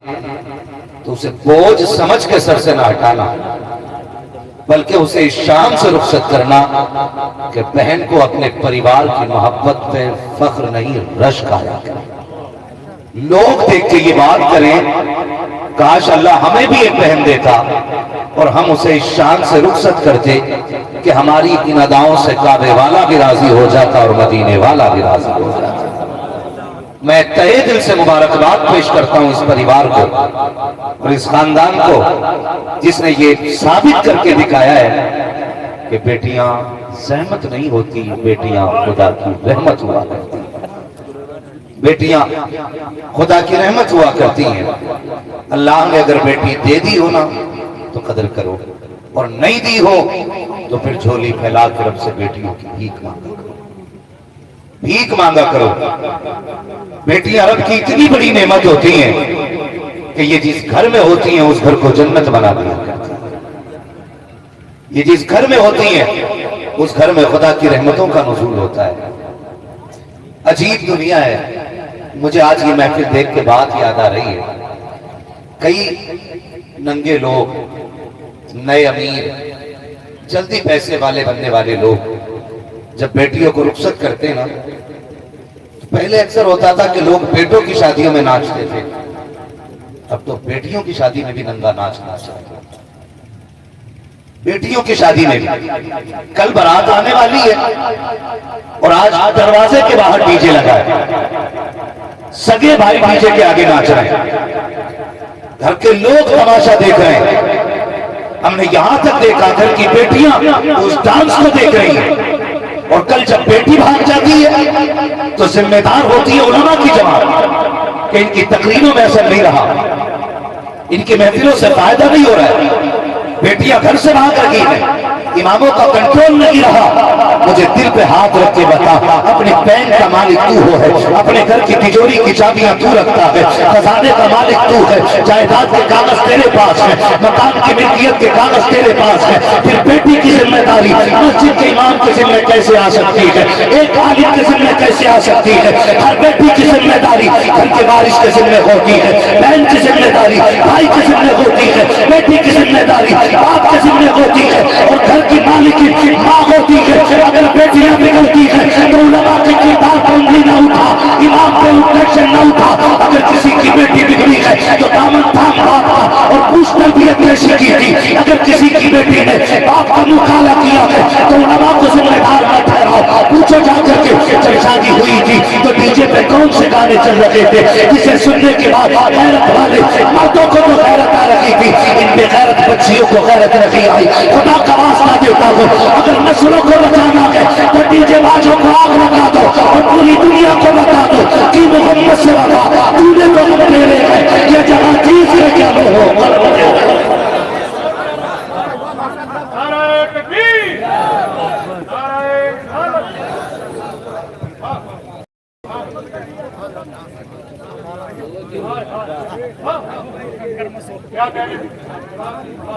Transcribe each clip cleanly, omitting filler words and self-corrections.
تو اسے بوجھ سمجھ کے سر سے نہ ہٹانا، بلکہ اسے اس شان سے رخصت کرنا کہ بہن کو اپنے پریوار کی محبت پہ فخر نہیں رشک آیا کرے، لوگ دیکھ کے یہ بات کریں کاش اللہ ہمیں بھی ایک بہن دیتا اور ہم اسے اس شان سے رخصت کرتے کہ ہماری ان اداؤں سے کعبے والا بھی راضی ہو جاتا اور مدینے والا بھی راضی ہو جاتا۔ میں تہے دل سے مبارکباد پیش کرتا ہوں اس پریوار کو اور اس خاندان کو جس نے یہ ثابت کر کے دکھایا ہے کہ بیٹیاں زحمت نہیں ہوتی، بیٹیاں خدا کی رحمت ہوا کرتی ہیں، بیٹیاں خدا کی رحمت ہوا کرتی ہیں۔ اللہ نے اگر بیٹی دے دی ہو نا تو قدر کرو، اور نہیں دی ہو تو پھر جھولی پھیلا کر رب سے بیٹیوں کی بھیک مانگا کرو، بھیک مانگا کرو۔ بیٹیاں رب کی اتنی بڑی نعمت ہوتی ہیں کہ یہ جس گھر میں ہوتی ہیں اس گھر کو جنت بنا دیا کرتی ہیں، یہ جس گھر میں ہوتی ہیں اس گھر میں خدا کی رحمتوں کا نزول ہوتا ہے۔ عجیب دنیا ہے، مجھے آج یہ محفل دیکھ کے بات یاد آ رہی ہے، کئی ننگے لوگ، نئے امیر، جلدی پیسے والے بننے والے لوگ جب بیٹیوں کو رخصت کرتے نا، پہلے اکثر ہوتا تھا کہ لوگ بیٹوں کی شادیوں میں ناچتے تھے، اب تو بیٹیوں کی شادی میں بھی ننگا ناچ ناچ رہے ہیں، بیٹیوں کی شادی میں بھی۔ کل بارات آنے والی ہے اور آج دروازے کے باہر ڈی جے لگا ہے، سگے بھائی ڈی جے کے آگے ناچ رہے ہیں، گھر کے لوگ تماشا دیکھ رہے ہیں۔ ہم نے یہاں تک دیکھا گھر کی بیٹیاں اس ڈانس کو دیکھ رہی ہیں، اور کل جب بیٹی بھاگ جاتی ہے تو ذمہ دار ہوتی ہے علماء کی جماعت کہ ان کی تقریروں میں اثر نہیں رہا، ان کی محفلوں سے فائدہ نہیں ہو رہا ہے، بیٹیاں گھر سے بھاگ رہی ہیں، اماموں کا کنٹرول نہیں رہا۔ مجھے دل پہ ہاتھ رکھ کے بتا، اپنے پین کا مالک تو ہو ہے، اپنے گھر کی تجوری کی چابیاں تو رکھتا ہے، خزانے کا مالک تو ہے، جائیداد کے کاغذ تیرے پاس ہے، مکان کی ملکیت کے کاغذ تیرے پاس ہے، پھر بیٹی کی ذمہ داری مسجد کے امام کے ذمہ کیسے آ سکتی ہے، ایک عالم کے ذمہ کیسے آ سکتی ہے؟ ہر بیٹی کی ذمہ داری گھر کے وارث کے ذمہ ہوتی ہے، بہن کی ذمہ داری بھائی کی ذمہ ہوتی ہے، بیٹی کی ذمہ داری باپ کے ذمہ ہوتی ہے، اور گھر کی مالک ماں ہوتی ہے۔ اگر بیٹیاں بگڑتی ہے تو علماء کی کردار پر انگلی نہ اٹھا، امام پہ انجیکشن نہ اٹھا۔ اگر کسی کی بیٹی بگڑی ہے تو دامن تھام رہا تھا اور پوچھ تربیت کیسی کی تھی۔ اگر کسی کی بیٹی نے باپ کا منہ کالا کیا ہے تو علماء کو ذمہ دار نہ ٹھہراؤ، پوچھو جا کر کے جب شادی ہوئی تھی تو ڈی جے پہ کون سے گانے چل رہے تھے جسے سننے کے بعد غیرت والے مردوں کو تو غیرت آ رہی تھی، ان بے غیرت بچیوں کو غیرت نہیں آئی۔ خدا کا واسطہ دیتا ہوں، اگر نسلوں کو بچانا ہے تو ڈی جے بازوں کو آگ لگا دو اور پوری دنیا کو بتا دو کہ محمد سے وفا تو نے تو ہم میرے ہیں، یہ جگہ چیز ہے کیا لو ہو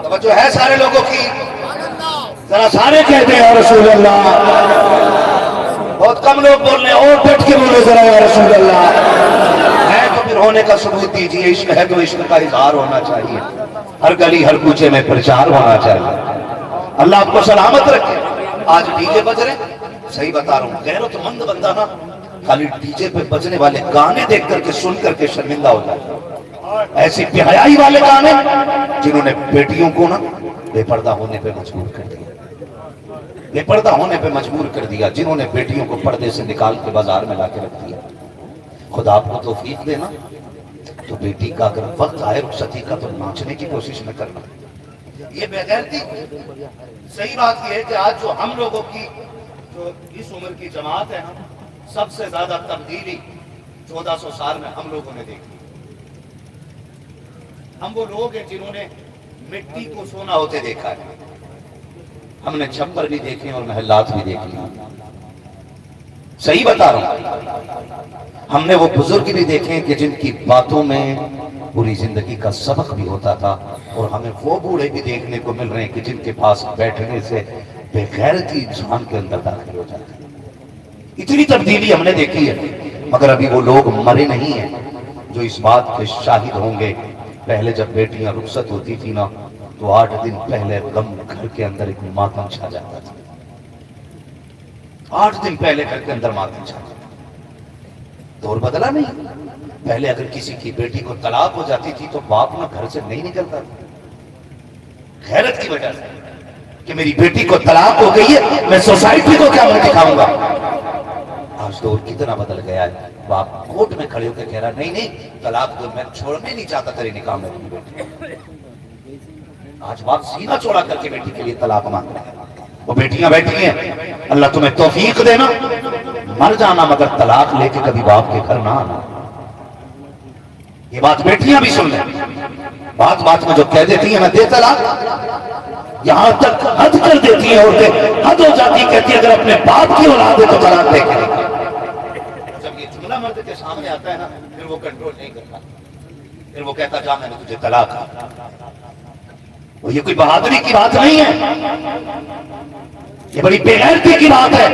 توجہ ہے سارے لوگوں کی؟ ذرا سارے کہتے ہیں یا رسول اللہ۔ بہت کم لوگ بول رہے ہیں، اور ڈٹ کے بولے ذرا یا رسول اللہ۔ ہے تو پھر ہونے کا ثبوت دیجیے، عشق ہے تو عشق کا اظہار ہونا چاہیے، ہر گلی ہر کوچے میں پرچار ہونا چاہیے۔ اللہ آپ کو سلامت رکھے۔ آج ڈی جے بج رہے، صحیح بتا رہا ہوں، غیرت مند بندہ نا خالی ڈی جے پہ بجنے والے گانے دیکھ کر کے سن کر کے شرمندہ ہو جاتا ہے۔ ایسی بے حیائی والے گانے جنہوں نے بیٹیوں کو نا بے پردہ ہونے پہ مجبور کر دیا، بے پردہ ہونے پہ مجبور کر دیا، جنہوں نے بیٹیوں کو پردے سے نکال کے بازار میں لا کے رکھ دیا۔ خدا آپ کو توفیق دے نا تو بیٹی کا اگر وقت آئے رخصتی کا تو ناچنے کی کوشش نہ کرنا، یہ بے غیرتی۔ صحیح بات یہ ہے کہ آج جو ہم لوگوں کی جو اس عمر کی جماعت ہے نا، سب سے زیادہ تبدیلی 1400 سال میں ہم لوگوں نے دیکھی۔ ہم وہ لوگ ہیں جنہوں نے مٹی کو سونا ہوتے دیکھا ہے، ہم نے چھپر بھی دیکھے اور محلات بھی دیکھے۔ صحیح بتا رہا ہوں، ہم نے وہ بزرگ بھی دیکھے کہ جن کی باتوں میں پوری زندگی کا سبق بھی ہوتا تھا، اور ہمیں وہ بوڑھے بھی دیکھنے کو مل رہے ہیں کہ جن کے پاس بیٹھنے سے بے غیرتی انسان کے اندر داخل ہو جاتی ہے۔ اتنی تبدیلی ہم نے دیکھی ہے، مگر ابھی وہ لوگ مرے نہیں ہیں جو اس بات کے شاہد ہوں گے پہلے جب بیٹیاں رخصت ہوتی تھی نا تو 8 دن پہلے غم گھر کے اندر ایک ماتم چھا جاتا تھا. 8 دن پہلے گھر کے اندر ماتم چھا جاتا. دور بدلا نہیں. پہلے اگر کسی کی بیٹی کو طلاق ہو جاتی تھی تو باپ نہ گھر سے نہیں نکلتا تھا غیرت کی وجہ سے کہ میری بیٹی کو طلاق ہو گئی ہے، میں سوسائٹی کو کیا میں دکھاؤں گا. آج دور کتنا بدل گیا ہے. باپ کورٹ میں کھڑے ہو کے کہہ رہا نہیں نہیں طلاق دو، میں چھوڑنے نہیں چاہتا تیرے نکاح میں اپنی بیٹی. آج باپ سینہ چوڑا کر کے بیٹی کے لیے طلاق مانگ رہے ہیں. وہ بیٹیاں بیٹھی ہیں، اللہ تمہیں توفیق دینا، مر جانا مگر طلاق لے کے کبھی باپ کے گھر نہ آنا. یہ بات بیٹیاں بھی سن لیں. بات بات میں جو کہہ دیتی ہیں میں دے طلاق، یہاں تک حد کر دیتی ہیں عورتیں، حد ہو جاتی کہتی ہے اگر اپنے باپ کی اولاد ہے تو طلاق دے کے. جب یہ جملہ مرد کے سامنے آتا ہے نا پھر وہ کنٹرول نہیں کرتا، پھر وہ کہتا جا میں نے تجھے طلاق. وہ یہ کوئی بہادری کی بات نہیں ہے، یہ بڑی بے غیرتی کی بات ہے.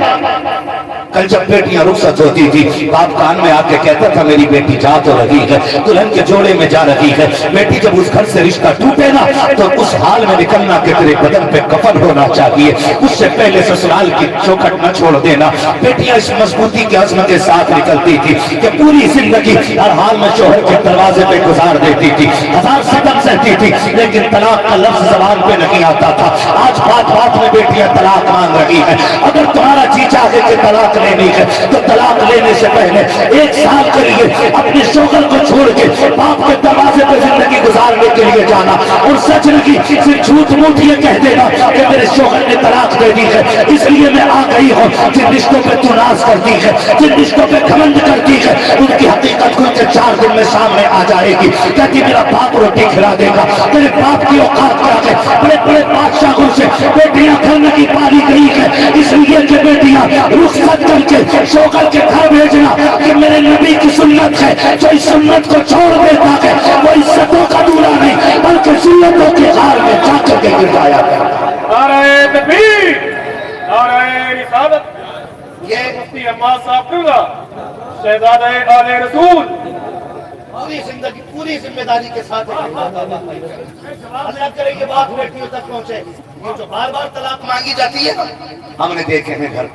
کل جب بیٹیاں رخصت ہوتی تھی باپ کان میں آ کے کہتا تھا میری بیٹی جا تو رہی ہے، دلہن کے جوڑے میں جا رہی ہے. بیٹی جب اس گھر سے رشتہ ٹوٹے نا تو اس حال میں نکلنا کہ تیرے بدن پہ کفن ہونا چاہیے، اس سے پہلے سسرال کی چوکھٹ نہ چھوڑ دینا. بیٹیاں اس مضبوطی کے عزم کے ساتھ نکلتی تھی کہ پوری زندگی ہر حال میں شوہر کے دروازے پہ گزار دیتی تھی، 1000 ستم سہتی تھی لیکن طلاق کا لفظ زبان پہ نہیں آتا تھا. آج بات بات میں بیٹیاں طلاق مانگ رہی ہے. اگر تمہارا جی چاہے کہ طلاق لینی ہے تو طلاق لینے سے پہلے 1 سال کے لیے اپنے شوہر کو چھوڑ کے باپ کے دروازے پہ زندگی گزارنے کے لیے جانا اور سچ نہیں صرف جھوٹ موٹ یہ کہہ دینا کہ میرے شوہر نے طلاق دے دی ہے اس لیے میں آ گئی ہوں. جن رشتوں پہ تو ناز کرتی ہے، جن رشتوں پہ گھمنڈ کرتی ہے، ان کی حقیقت کل کے 4 دن میں سامنے آ جائے گی. کہتی میرا باپ روٹی کھلا دے گا، میرے باپ کی اوقات کیا ہے. بڑے بڑے بادشاہوں سے بیٹیاں گھر میں کی پالی گئی ہے اس لیے کہ بیٹیاں رخصت کر کے شوہر کے گھر بھیجنا کہ میرے نبی کی سنت ہے. جو اس سنت کو چھوڑ دیتا ہے وہ عزتوں کا دورہ نہیں بلکہ سنتوں کے غار میں جا کر کے گر جایا کرتا ہے. نعرہ تکبیر، نعرہ رسالت. یہ مفتی عماد صاحب کا شہزادہ آل رسول پوری زندگی پوری ذمہ داری کے ساتھ اللہ کرے یہ بات بیٹیوں تک پہنچے. یہ جو بار بار طلاق مانگی جاتی ہے ہم نے دیکھے ہیں گھر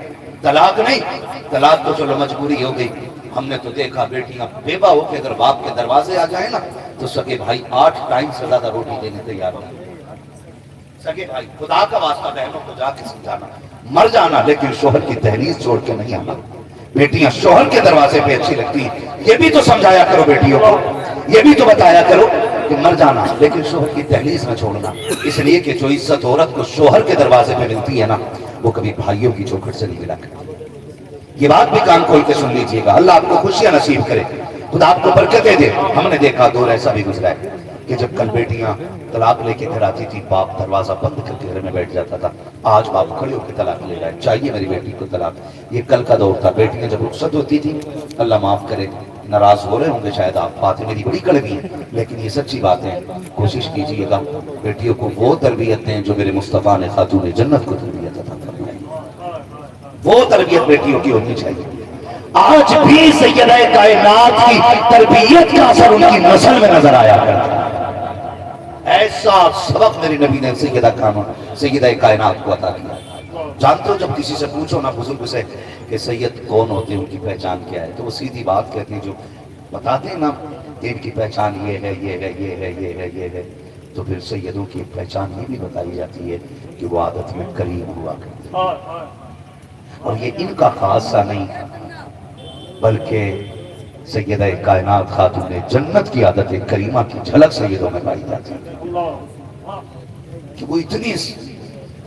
طلاق نہیں، طلاق تو چلو مجبوری ہو گئی. ہم نے تو دیکھا بیٹیاں بیوہ ہو کے اگر باپ کے دروازے آ جائیں نا تو سگے بھائی 8 ٹائم سے زیادہ روٹی دینے تیار ہو. سگے بھائی خدا کا واسطہ بہنوں کو جا کے سمجھانا، مر جانا لیکن شوہر کی دہلیز چھوڑ کے نہیں آنا. بیٹیاں شوہر کے دروازے پہ اچھی لگتی ہیں، یہ بھی تو سمجھایا کرو بیٹیوں کو، یہ بھی تو بتایا کرو کہ مر جانا لیکن شوہر کی دہلیز نہ چھوڑنا. اس لیے کہ جو عزت عورت کو شوہر کے دروازے پہ ملتی ہے نا وہ کبھی بھائیوں کی چوکھٹ سے نہیں ملا کرتی. یہ بات بھی کان کھول کے سن لیجئے گا. اللہ آپ کو خوشیاں نصیب کرے، خدا آپ کو برکتیں دے. ہم نے دیکھا دور ایسا بھی گزرا ہے کہ جب کل بیٹیاں طلاق لے کے گھر آتی تھی باپ دروازہ بند کر کے گھر میں بیٹھ جاتا تھا. آج باپ کھڑے ہو کے طلاق لے رہا ہے، چاہیے میری بیٹی کو طلاق. یہ کل کا دور تھا. بیٹیاں جب رخصت ہوتی تھی اللہ معاف کرے ناراض ہو رہے ہوں گے شاید آپ، باتیں میری بڑی کڑوی ہیں لیکن یہ سچی بات ہے. کوشش کیجئے گا بیٹیوں کو وہ تربیت دیں جو میرے مصطفیٰ نے خاتون جنت کو تربیت عطا فرمائی. وہ تربیت بیٹیوں کی ہونی چاہیے. آج بھی سیدہ کائنات کی تربیت کا اثر ان کی نسل میں نظر آیا کرتا ہے. ایسا سبق میری نبی نے سیدہ کائنات کو عطا کیا. جانتے ہو جب کسی سے پوچھو نا بزرگ سے کہ سید کون ہوتے ہیں، ان کی پہچان کیا ہے، تو وہ سیدھی بات کہتے ہیں جو بتاتے ہیں نا کہ ان کی پہچان یہ ہے یہ ہے یہ ہے یہ ہے یہ ہے. تو پھر سیدوں کی پہچان یہ بھی بتائی جاتی ہے کہ وہ عادت میں کریم ہوا کرتے ہیں. اور یہ ان کا خاصہ نہیں بلکہ سیدہ کائنات خاتون جنت کی عادت کریمہ کی جھلک سیدوں میں پائی جاتی ہے کہ وہ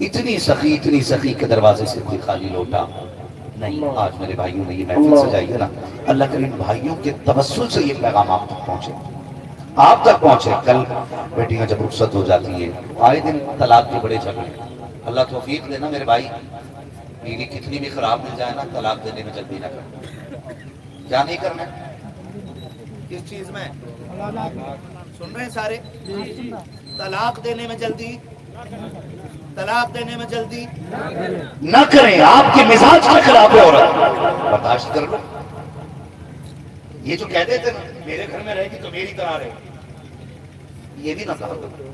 اتنی سخی کے دروازے سے کوئی خالی لوٹا نہیں. آج میرے بھائیوں نے یہ محفل سجائی ہے نا اللہ کریم بھائیوں کے توسل سے یہ پیغام آپ تک پہنچے، آپ تک پہنچے. کل بیٹیاں جب رخصت ہو جاتی ہیں آئے دن طلاق کے بڑے جھگڑے. اللہ توفیق دینا میرے بھائی، بیوی کتنی بھی خراب مل جائے نا طلاق دینے میں جلدی نہ کرنا. کیا نہیں کرنا کس چیز میں سن رہے ہیں سارے؟ طلاق دینے میں جلدی، طلاق دینے میں جلدی نہ کریں. آپ کے مزاج کے خلاف ہے عورت، برداشت کر لو. یہ جو کہہ دیتے نا میرے گھر میں رہے گی تو میری طرح رہے گی، یہ بھی نہ کہا کرو،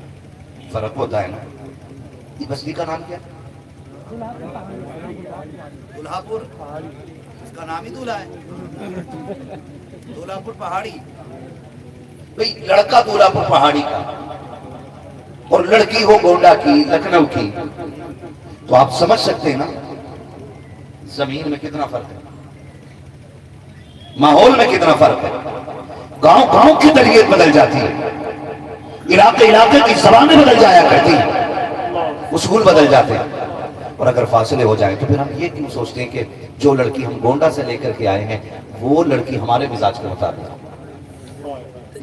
فرق ہوتا ہے نا. یہ بستی کا نام کیا؟ دولہا پور. اس کا نام ہی دولہا ہے، دولہا پور پہاڑی. بھئی لڑکا دولہا پور پہاڑی کا اور لڑکی ہو گونڈا کی، لکھنؤ کی، تو آپ سمجھ سکتے ہیں نا زمین میں کتنا فرق ہے، ماحول میں کتنا فرق ہے. گاؤں گاؤں کی تربیت بدل جاتی ہے، علاقے علاقے کی زبانیں بدل جایا کرتی ہیں، اصول بدل جاتے ہیں. اور اگر فاصلے ہو جائیں تو پھر ہم یہ کیوں سوچتے ہیں کہ جو لڑکی ہم گونڈا سے لے کر کے آئے ہیں وہ لڑکی ہمارے مزاج کے مطابق.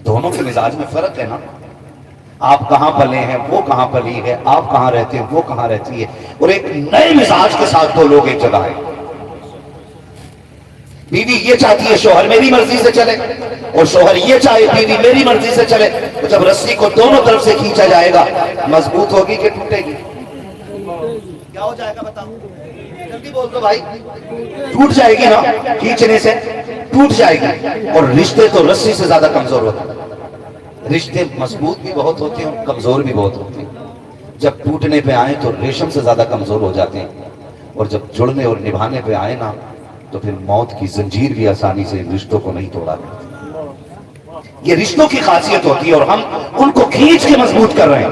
دونوں کے مزاج میں فرق ہے نا. آپ کہاں پلے ہیں، وہ کہاں پلی ہے، آپ کہاں رہتے ہیں، وہ کہاں رہتی ہے، اور ایک نئے مزاج کے ساتھ دو لوگ ایک جگہ ہیں. بیوی یہ چاہتی ہے شوہر میری مرضی سے چلے، اور شوہر یہ چاہے بیوی میری مرضی سے چلے. تو جب رسی کو دونوں طرف سے کھینچا جائے گا مضبوط ہوگی کہ ٹوٹے گی؟ کیا ہو جائے گا بتاؤ، جلدی بول دو بھائی. ٹوٹ جائے گی نا، کھینچنے سے ٹوٹ جائے گی. اور رشتے تو رسی سے زیادہ کمزور ہوتے ہیں. رشتے مضبوط بھی بہت ہوتے ہیں اور کمزور بھی بہت ہوتے ہیں. جب ٹوٹنے پہ آئیں تو ریشم سے زیادہ کمزور ہو جاتے ہیں، اور جب جڑنے اور نبھانے پہ آئے نا تو پھر موت کی زنجیر بھی آسانی سے رشتوں کو نہیں توڑا کرتی. یہ رشتوں کی خاصیت ہوتی ہے، اور ہم ان کو کھینچ کے مضبوط کر رہے ہیں،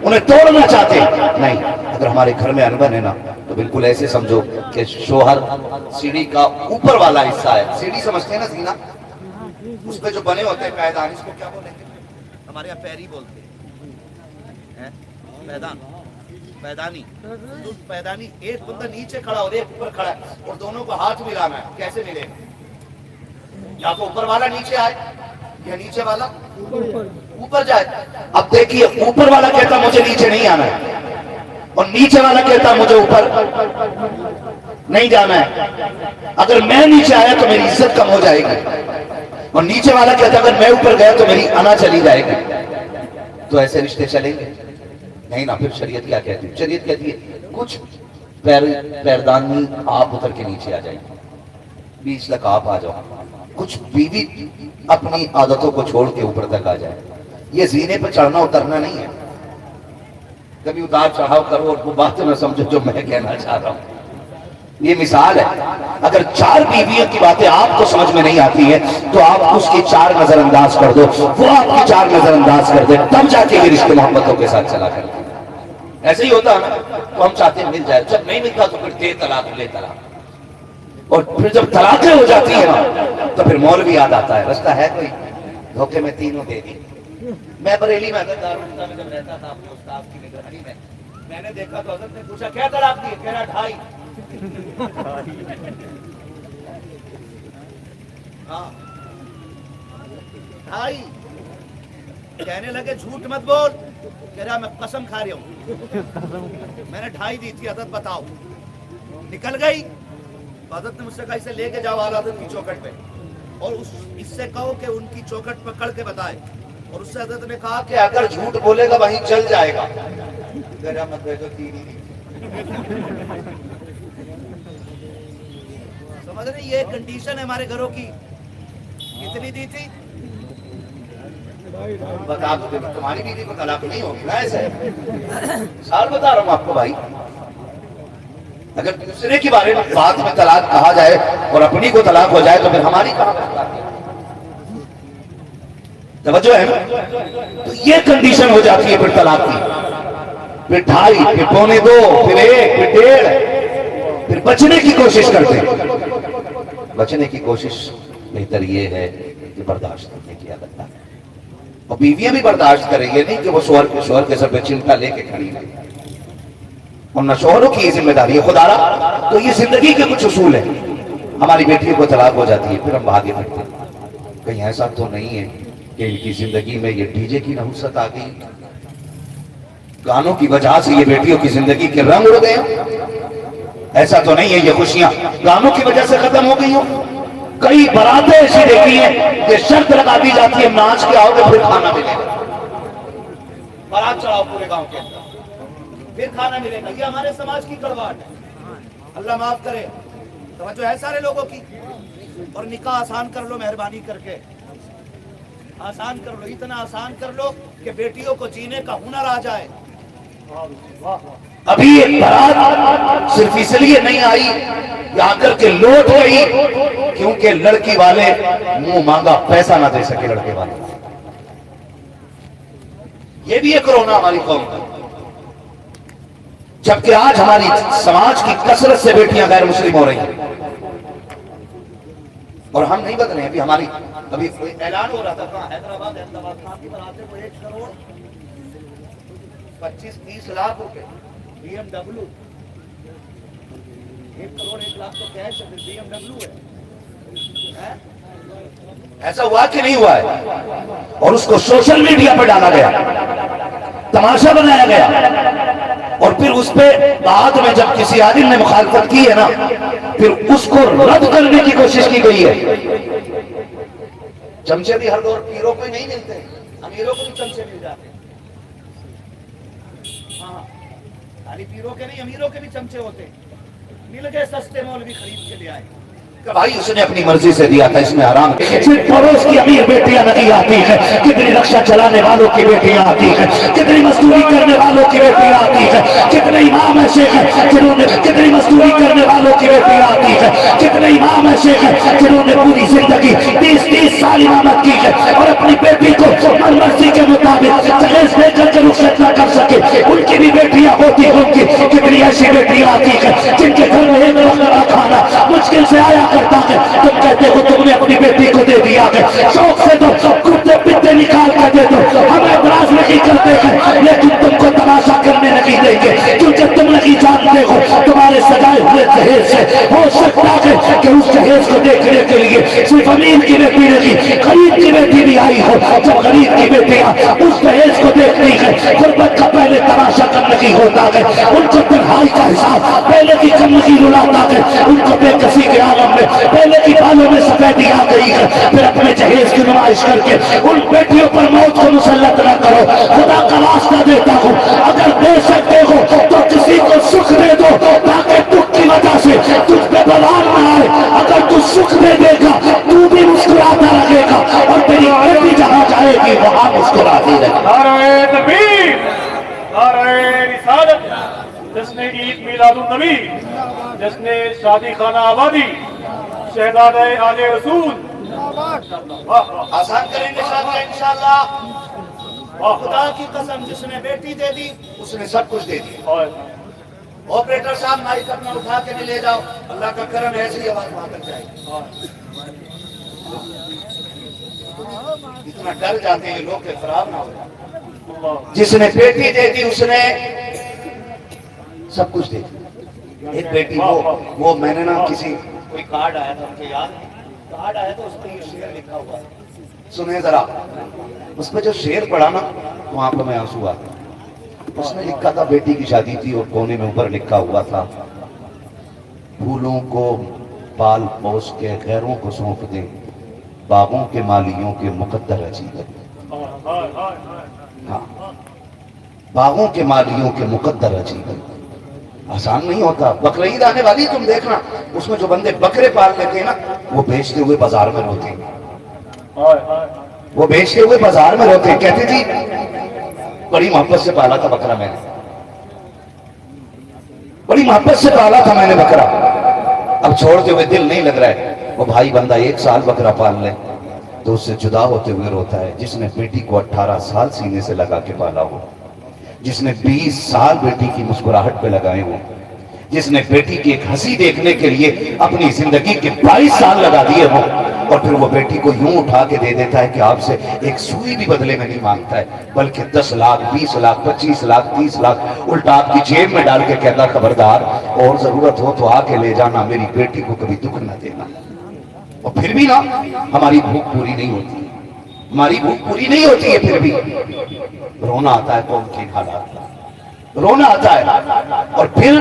انہیں توڑنا چاہتے ہیں نہیں. اگر ہمارے گھر میں انبن ہے نا تو بالکل ایسے سمجھو کہ شوہر سیڑھی کا اوپر والا حصہ ہے. سیڑھی سمجھتے ہیں نا زینہ، اس پہ جو بنے ہوتے ہیں پیدان، اس کو کیا بولیں گے؟ ہمارے یہاں پیری بولتے ہیں، پیدان، پیدانی. پیدانی ایک بندہ نیچے کھڑا اور ایک اوپر کھڑا ہے، اور دونوں کو ہاتھ ملانا ہے. کیسے ملے گا؟ یا تو اوپر والا نیچے آئے یا نیچے والا اوپر جائے. اب دیکھیے اوپر والا کہتا مجھے نیچے نہیں آنا ہے، اور نیچے والا کہتا مجھے اوپر نہیں جانا ہے. اگر میں نیچے آیا تو میری عزت کم ہو جائے گی، اور نیچے والا کہتا اگر میں اوپر گیا تو میری انا چلی جائے گی. تو ایسے رشتے چلیں گے نہیں نا. پھر شریعت کیا کہتی ہے؟ شریعت کہتی ہے کچھ پیردانی آپ اتر کے نیچے آ جائیں، بیچ تک آپ آ جاؤ. کچھ بیوی اپنی عادتوں کو چھوڑ کے اوپر تک آ جائے. یہ زینے پہ چڑھنا اترنا نہیں ہے. کبھی اتار چڑھاؤ کرو اور وہ بات نہ سمجھو جو میں کہنا چاہ رہا ہوں. یہ مثال ہے. اگر 4 بیویوں کی باتیں آپ کو سمجھ میں نہیں آتی ہے تو آپ اس کی 4 نظر انداز کر دو، وہ آپ کی 4 نظر انداز کر دے، تب جا کے یہ رشتے محبتوں کے ساتھ چلا کرتے. ایسے ہی ہوتا ہے نا. تو ہم چاہتے ہیں مل جائے، جب نہیں ملتا تو پھر دے طلاق لے طلاق. اور پھر جب طلاقیں ہو جاتی ہیں نا تو پھر مولوی یاد آتا ہے، رشتہ ہے کوئی دھوکے میں تینوں دے دی. میں بریلی میں دارالفتہ میں جب رہتا تھا اپنے استاد کی نگرانی میں نے دیکھا تو حضرت نے پوچھا کیا طلاق دی؟ کہہ رہا 2.5. ہاں 2.5. کہنے لگے جھوٹ مت بول. کہہ رہا میں قسم کھا رہا ہوں میں نے 2.5 دی تھی. حضرت بتاؤ. نکل گئی. حضرت نے مجھ سے کہا اسے لے کے جاؤ اعلیٰ حضرت کی چوکھٹ پہ، اور اس سے کہو کہ ان کی چوکھٹ پکڑ کے بتائے. اور اس سے حضرت نے کہا کہ اگر جھوٹ بولے گا وہیں چل جائے گا. سمجھ رہے؟ یہ کنڈیشن ہے ہمارے گھروں کی. کتنی دی تھی؟ بتا دو. تمہاری بیوی کو طلاق نہیں ہوگی نا. ایسے سال بتا رہا ہوں آپ کو بھائی. اگر دوسرے کے بارے میں بات میں طلاق کہا جائے اور اپنی کو طلاق ہو جائے تو پھر ہماری کہاں طلاق ہے؟ توجہ ہے نا. تو یہ کنڈیشن ہو جاتی ہے پھر طلاق کی. پھر 2.5، پھر 2.25، پھر 1، پھر 1.5. پھر بچنے کی کوشش کرتے ہیں. بچنے کی کوشش بہتر یہ ہے کہ برداشت کرنے کی عادت ہے. اور بیویاں بھی برداشت کریں گے نہیں کہ وہ شوہر کے سر پہ چمٹا لے کے کھڑی ہے. اور نہ شوہروں کی یہ ذمہ داری ہے. خدا را تو یہ زندگی کے کچھ اصول ہیں. ہماری بیٹیوں کو طلاق ہو جاتی ہے پھر ہم بھاگے پھرتے ہیں. کہیں ایسا تو نہیں ہے کہ ان کی زندگی میں یہ ڈی جے کی نحوست آ گئی، گانوں کی وجہ سے یہ بیٹیوں کی زندگی کے رنگ اڑ گئے. ایسا تو نہیں ہے یہ خوشیاں گانوں کی وجہ سے ختم ہو گئی ہوں. کئی براتیں ایسی دیکھی ہیں کہ شرط لگا دی جاتی ہے ناچ کے آؤ گے پھر کھانا ملے گا. بارات چڑھاؤ پورے گاؤں کے اندر پھر کھانا ملے گا. یہ ہمارے سماج کی کڑواہٹ ہے. اللہ معاف کرے. توجہ ہے سارے لوگوں کی. اور نکاح آسان کر لو مہربانی کر کے. آسان کر لو. اتنا آسان کر لو کہ بیٹیوں کو جینے کا ہنر آ جائے. ابھی ایک بارات صرف اس لیے نہیں آئی یہاں کر کے لوٹ گئی کیونکہ لڑکی والے منہ مانگا پیسہ نہ دے سکے لڑکے والے. یہ بھی ایک رونا ہماری قوم کا. جبکہ آج ہماری سماج کی کثرت سے بیٹیاں غیر مسلم ہو رہی ہیں اور ہم نہیں بدلے. ابھی ہماری ابھی اعلان ہو رہا تھا حیدرآباد کہاں کی بناتے کو 1 کروڑ 25-30 لاکھ روپے BMW 1 کروڑ 1 لاکھ تو کیش ہے BMW ہے. ایسا ہوا کہ نہیں ہوا ہے؟ اور اس کو سوشل میڈیا پہ ڈالا گیا, تماشا بنایا گیا اور پھر اس پہ بعد میں جب کسی عالم نے مخالفت کی ہے نا پھر اس کو رد کرنے کی کوشش کی گئی ہے. چمچے بھی ہر دور پیروں کو ہی نہیں ملتے, امیروں کو بھی چمچے مل جاتے ہیں. ہاں خالی پیروں کے نہیں امیروں کے بھی چمچے ہوتے. مل گئے سستے مولوی خرید کے لے آئے کہ بھائی اس نے اپنی مرضی سے دیا تھا, اس میں حرام. صرف پڑوس کی امیر بیٹیاں نہیں آتی ہیں, کتنی رکشہ چلانے والوں کی بیٹیاں آتی ہیں, کتنی مزدوری کرنے والوں کی بیٹیاں آتی ہیں, کتنے امام ایسے ہیں جنہوں نے کتنی مزدوری کرنے والوں کی بیٹیاں آتی ہیں, کتنے امام ایسے ہیں جنہوں نے پوری زندگی 30 سال امامت کی ہے اور اپنی بیٹی کو من مرضی کے مطابق جہیز دے کر کے رخصت نہ کر سکے. ان کی بھی بیٹیاں ہوتی ہوں گی. کتنی ایسی بیٹیاں آتی ہیں جن کے گھر میں ایک وقت کھانا مشکل سے آیا کرتا ہے, تم کہتے ہو تم نے اپنی بیٹی کو دے دیا ہے, شوق سے دو, کتے پتے نکال کر دے دو, ہم اعتراض نہیں کرتے ہیں لیکن تم کو تماشا کرنے نہیں دیں گے کیونکہ تم نہیں جانتے ہو تمہارے سجائے ہوئے جہیز سے ہو سکتا ہے کہ اس جہیز کو دیکھنے کے لیے صرف امیر کی بیٹی نہیں غریب کی بیٹی بھی آئی ہو. جب غریب کی بیٹیاں اس جہیز کو دیکھتی ہے غربت کا پہلے تماشا کرنے کی ہوتا ہے, ان کو تنہائی کا حساب پہلے کی کم نہیں رلاتا ہے, ان کو بے کسی کے عالم میں پہلے کی بالوں میں سفیدی آ گئی ہے. پھر اپنے جہیز کی نمائش کر کے ان بیٹیوں پر موت کو مسلط نہ کرو. خدا کا واسطہ دیتا ہوں اگر دے سکتے ہو تو کسی کو سکھ دے دو تاکہ دکھ کی وجہ سے تجھ پہ بلان نہ آئے. اگر تو سکھ دے دے گا تو بھی مسکراتا رہے گا اور تیری بیٹی جہاں جائے گی وہاں مسکراتی رہے گی. نعرہ تکبیر, نعرہ رسالت, جس نے عید میلاد النبی, جس نے شادی خانہ آبادی, شہزادہ آل رسول. آسان کریں گے شادی انشاءاللہ. خدا کی قسم جس نے بیٹی دے دی اس نے سب کچھ دے دیا. آپریٹر صاحب مائک اپنا اٹھا کے نہیں لے جاؤ, اللہ کا کرم ایسی ہی آواز وہاں تک جائے گی. اتنا ڈر جاتے ہیں لوگ کہ خراب نہ ہو جائے. جس نے بیٹی دے دی اس نے سب کچھ دے دیا. ایک بیٹی وہ میں نے نا کسی کوئی کارڈ آیا تھا, مجھے یاد ہے کارڈ آیا تھا, اس پہ یہ شعر لکھا ہوا ہے. سنیں ذرا, اس پہ جو شعر پڑھا نا وہاں پہ میں آنسو آ گیا. اس نے لکھا تھا بیٹی کی شادی تھی اور کونے میں اوپر لکھا ہوا تھا پھولوں کو پال پوس کے غیروں کو سونپ دیں, باغوں کے مالیوں کے مقدر عجیب ہے. ہاں, باغوں کے مالیوں کے مقدر عجیب ہے. آسان نہیں ہوتا. بقرعید آنے والی تم دیکھنا, اس میں جو بندے بکرے پال لیتے ہیں نا وہ بیچتے ہوئے بازار میں روتے ہیں, وہ بیچتے ہوئے بازار میں روتے ہیں. کہتے جی بڑی محبت سے پالا تھا بکرا میں نے, بڑی محبت سے پالا تھا میں نے بکرا, اب چھوڑتے ہوئے دل نہیں لگ رہا ہے. وہ بھائی بندہ 1 سال بکرا پال لے تو اس سے جدا ہوتے ہوئے روتا ہے. جس نے بیٹی کو 18 سال سینے سے لگا کے پالا ہو, جس نے 20 سال بیٹی کی مسکراہٹ پہ لگائے ہوں, جس نے بیٹی کی ایک ہنسی دیکھنے کے لیے اپنی زندگی کے 22 سال لگا دیے ہوں, اور پھر وہ بیٹی کو یوں اٹھا کے دے دیتا ہے کہ آپ سے ایک سوئی بھی بدلے میں نہیں مانگتا ہے, بلکہ 10 لاکھ 20 لاکھ 25 لاکھ 30 لاکھ الٹا آپ کی جیب میں ڈال کے کہتا خبردار اور ضرورت ہو تو آ کے لے جانا, میری بیٹی کو کبھی دکھ نہ دینا. اور پھر بھی نا ہماری بھوک پوری نہیں ہوتی, ہماری بھوک پوری نہیں ہوتی ہے. پھر بھی رونا آتا ہے قوم کے حالات, رونا آتا ہے. اور پھر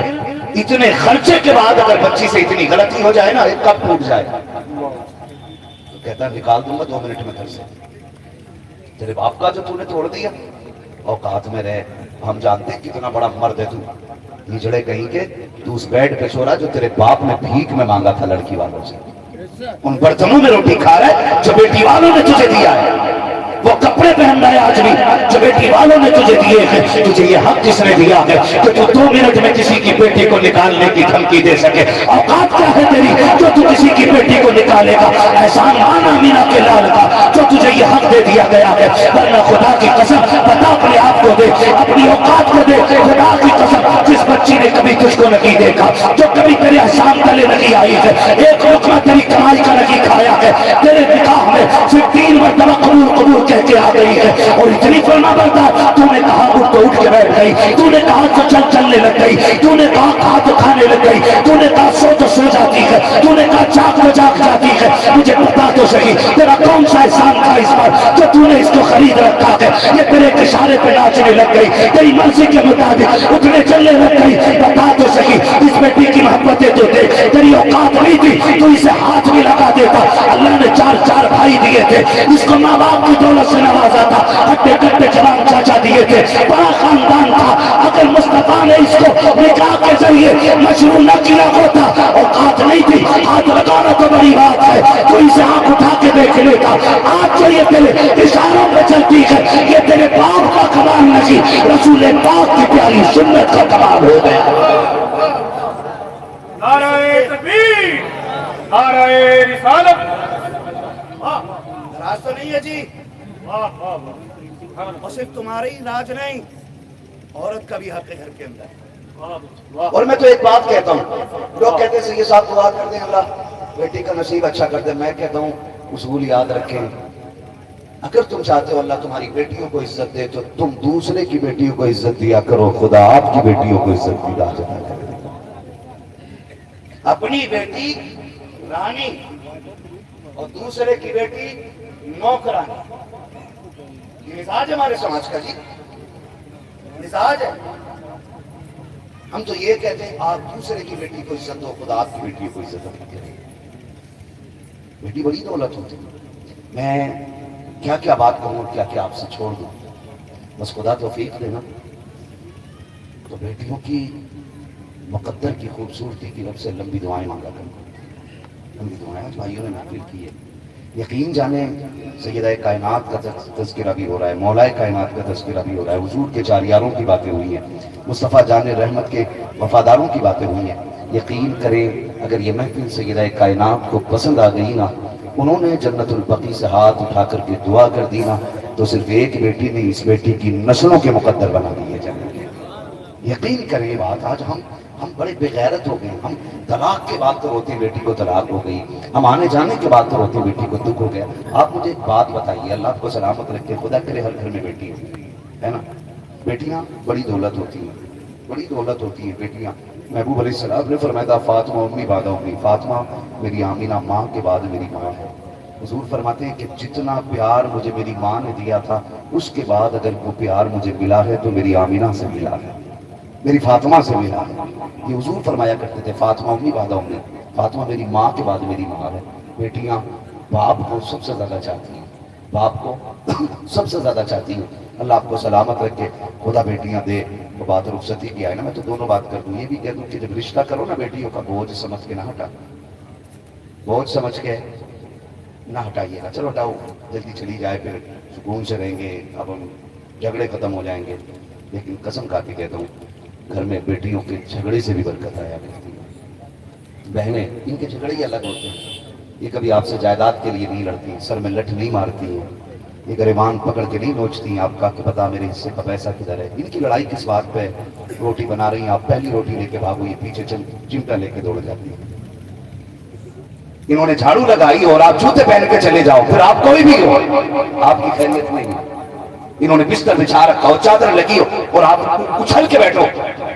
اتنے خرچے کے بعد اگر بچی سے اتنی غلطی ہو جائے نا, ایک کپ ٹوٹ جائے تو کہتا ہے نکال دوں گا 2 منٹ میں گھر سے. تیرے باپ کا جو تو نے توڑ دیا اوقات میں رہے. ہم جانتے ہیں کتنا بڑا مرد ہے تو, ہجڑے کہیں کے تو اس بیڈ پہ سو رہا جو تیرے باپ نے بھیک میں مانگا تھا لڑکی والوں سے, ان برتنوں میں روٹی کھا رہا ہے جو بیٹی والوں نے تجھے دیا ہے. وہ کپڑے پہن رہا ہے آج بھی جو بیٹی والوں نے تجھے دیے ہیں. تجھے یہ حق کس نے دیا ہے کہ تو 2 منٹ میں کسی کی بیٹی کو نکالنے کی دھمکی دے سکے؟ اوقات کیا ہے تیری جو تو کسی کی بیٹی کو نکالے گا؟ احسان مان آمینہ کے لال کا جو تجھے یہ حق دے دیا گیا ہے. ورنہ خدا کی قسم بتا اپنے آپ کو دے, اپنی اوقات کو دے. خدا کی قسم جس بچی نے کبھی تجھ کو نہیں دیکھا, جو کبھی تیرے احسان تلے نہیں آئی ہے, ایک لقمہ تیری کمائی کا نہیں کھایا ہے, تیرے نکاح میں صرف 3 مرتبہ قبول قبول کہہ کے آ گئی ہے, اور اتنی فرما بردار تو نے کہا اٹھ تو اٹھ کے بیٹھ گئی, تو نے کہا تو چلنے لگ گئی, تو نے کہا کھا تو کھانے لگ گئی, تو نے کہا سو تو سو جاتی ہے, تو نے کہا جاگ تو جاگ جاتی ہے. مجھے بتا تو صحیح تیرا کون سا احسان تھا اس پر جو تو نے اس کو خرید رکھا ہے؟ یہ تیرے اشارے پہ ناچنے لگ گئی, تیری مرضی کے مطابق اٹھنے چلنے لگ گئی. بتا تو صحیح اس بیٹی کی محبتیں تو دے, تیری اوقات نہیں تھی تو اسے ہاتھ بھی لگا دیتا. اللہ نے 4 بھائی دیے تھے, اس کو ماں باپ کی دولت سے نوازا تھا, ہٹے کٹے جوان چاچا دیے تھے, بڑا خاندان تھا. اگر مصطفیٰ نے اس کو نکاح کے ذریعے مشروع نہ کیا ہوتا, اوقات نہیں تھی, ہاتھ لگانا تو بڑی بات ہے, تو اسے آنکھ اٹھا کے دیکھ لیتا. آج جو یہ تیرے اشاروں پہ چلتی ہے یہ تیرے باپ کا کمال نہیں, رسول پاک کی پیاری سنت کا کمال ہو گیا. نعرہ تکبیر, نعرہ رسالت. راز تو نہیں ہے جی, اور صرف تمہاری راج نہیں, عورت کا بھی حق ہے گھر کے اندر. اور میں تو ایک بات کہتا ہوں, لوگ کہتے ہیں یہ صاحب دعا کر دیں اللہ بیٹی کا نصیب اچھا کر دے. میں کہتا ہوں اصول یاد رکھیں, اگر تم چاہتے ہو اللہ تمہاری بیٹیوں کو عزت دے تو تم دوسرے کی بیٹیوں کو عزت دیا کرو, خدا آپ کی بیٹیوں کو عزت دیا کرے. اپنی بیٹی رانی اور دوسرے کی بیٹی نوکرانی, یہ مزاج ہے ہمارے سماج کا جی, مزاج ہے. ہم تو یہ کہتے ہیں آپ دوسرے کی بیٹی کو عزت دو, خدا آپ کی بیٹی کو عزت دے. بیٹی بڑی دولت ہوتی ہے. میں کیا کیا بات کروں, کیا کیا آپ سے چھوڑ دوں, بس خدا توفیق دینا. تو بیٹیوں کی مقدر کی خوبصورتی کی رب سے لمبی دعائیں مانگا کروں, لمبی دعائیں. بھائیوں نے محفل کی ہے, یقین جانے سیدہ کائنات کا تذکرہ بھی ہو رہا ہے, مولا کائنات کا تذکرہ بھی ہو رہا ہے, حضور کے 4 یاروں کی باتیں ہوئی ہیں, مصطفیٰ جان رحمت کے وفاداروں کی باتیں ہوئی ہیں. یقین کریں اگر یہ محفل سیدہ کائنات کو پسند آ گئی نا, انہوں نے جنت البقیع سے ہاتھ اٹھا کر کے دعا کر دی نا, تو صرف ایک بیٹی نے اس بیٹی کی نسلوں کے مقدر بنا دیے جنت کے. یقین کریں بات, آج ہم بڑے بے غیرت ہو گئے. ہم طلاق کے بعد تو روتے بیٹی کو طلاق ہو گئی, ہم آنے جانے کے بعد تو روتے بیٹی کو دکھ ہو گیا. آپ مجھے ایک بات بتائیے, اللہ آپ کو سلامت رکھے, خدا کرے ہر گھر میں بیٹی ہے نا. بیٹیاں بڑی دولت ہوتی ہیں, بڑی دولت ہوتی ہیں بیٹیاں. محبوب علیہ السلام نے فرمایا تھا فاطمہ امی بعد امی, فاطمہ میری آمینہ ماں کے بعد میری ماں ہے. حضور فرماتے ہیں کہ جتنا پیار مجھے میری ماں نے دیا تھا اس کے بعد اگر وہ پیار مجھے ملا ہے تو میری آمینہ سے ملا ہے, میری فاطمہ سے ملا ہے. یہ حضور فرمایا کرتے تھے فاطمہ امی بعد امی, فاطمہ میری ماں کے بعد میری ماں ہے. بیٹیاں باپ کو سب سے زیادہ چاہتی ہیں, باپ کو سب سے زیادہ چاہتی ہیں. اللہ آپ کو سلامت رکھے, خدا بیٹیاں دے. وہ بات رخصتی کی آئے نا, میں تو دونوں بات کر دوں, یہ بھی کہہ دوں کہ جب رشتہ کرو نا بیٹیوں کا بوجھ سمجھ کے نہ ہٹا, بوجھ سمجھ کے نہ ہٹائیے گا. چلو ہٹاؤ, جلدی چلی جائے, پھر سکون سے رہیں گے, اب ہم جھگڑے ختم ہو جائیں گے. لیکن قسم کھا کے کہتا ہوں گھر میں بیٹیوں کے جھگڑے سے بھی برکت آیا کرتی ہے. بہنیں ان کے جھگڑے ہی الگ ہوتے ہیں, یہ کبھی آپ سے جائیداد کے لیے نہیں لڑتی, سر میں لٹ نہیں مارتی ہیں, یہ گریبان پکڑ کے نہیں نوچتی ہیں آپ کا کہ بتا میرے حصے کا پیسہ کدھر ہے. ان کی لڑائی کس بات پہ, روٹی بنا رہی ہیں آپ, پہلی روٹی لے کے بھاگو, یہ پیچھے چمٹا لے کے دوڑ جاتی ہے. انہوں نے جھاڑو لگائی اور آپ جوتے پہن کے چلے جاؤ, پھر آپ کوئی بھی ہو, آپ کی خیریت نہیں. انہوں نے بستر بچھا رکھا ہو, چادر لگی ہو, اور آپ اچھل کے بیٹھو,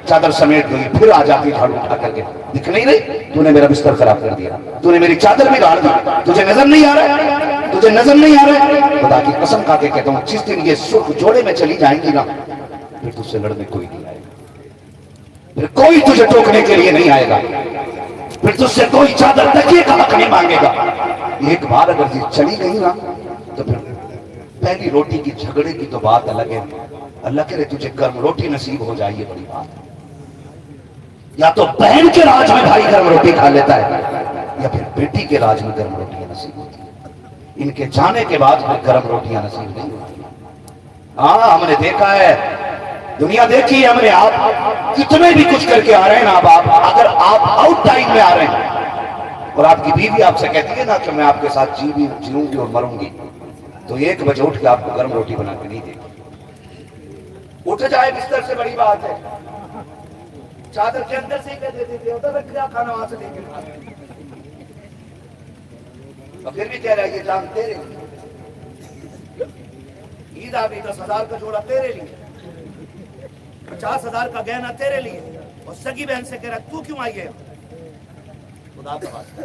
چادر سمیٹ گئی, پھر آ جاتی جھاڑو اٹھا کر کے, دکھ نہیں رہی تو نے میرا بستر خراب کر دیا, تو نے میری چادر بھی گاڑ دی, تجھے نظر نہیں آ رہا, تجھے نظر نہیں آ رہا. خدا کی قسم کھا کے کہتا ہوں جس دن یہ سرخ جوڑے میں چلی جائیں گی نا, پھر تجھ سے لڑنے کوئی نہیں آئے گا, پھر کوئی تجھے ٹوکنے کے لیے نہیں آئے گا, پھر تجھ سے کوئی چادر تکیے کا حق نہیں مانگے گا. ایک بار اگر یہ چلی گئی نا تو پھر پہلی روٹی کی جھگڑے کی تو بات الگ ہے. اللہ کرے تجھے گرم روٹی نصیب ہو جائے, یہ بڑی بات ہے. یا تو بہن کے راج میں بھائی گرم روٹی کھا لیتا ہے, یا پھر بیٹی کے راج میں گرم روٹی نصیب ہوتی ہے. ان کے جانے کے بعد پھر گرم روٹیاں نصیب نہیں ہوتی. ہاں ہم نے دیکھا ہے, دنیا دیکھی ہے ہم نے, آپ کتنے بھی کچھ کر کے آ رہے ہیں نا, اب اگر آپ آؤٹ ٹائم میں آ رہے ہیں اور آپ کی بیوی آپ سے کہتی ہے نا کہ میں آپ کے ساتھ جیوں گی اور مروں گی, تو 1 بجے اٹھ کے آپ کو گرم روٹی بنا کے نہیں دے گی. اٹھ جائے بستر سے بڑی بات ہے, چادر کے اندر سے ہی کہہ دیتے تھے ادھر رکھ کیا کھانا وہاں سے لے کے کھانا, اور پھر بھی کہہ رہا ہے یہ جان تیرے لیے, عید آ گئی 10,000 کا جوڑا تیرے لیے, 50,000 کا گہنا تیرے لیے, اور سگی بہن سے کہہ رہا تو کیوں آئی ہے. خدا کے پاس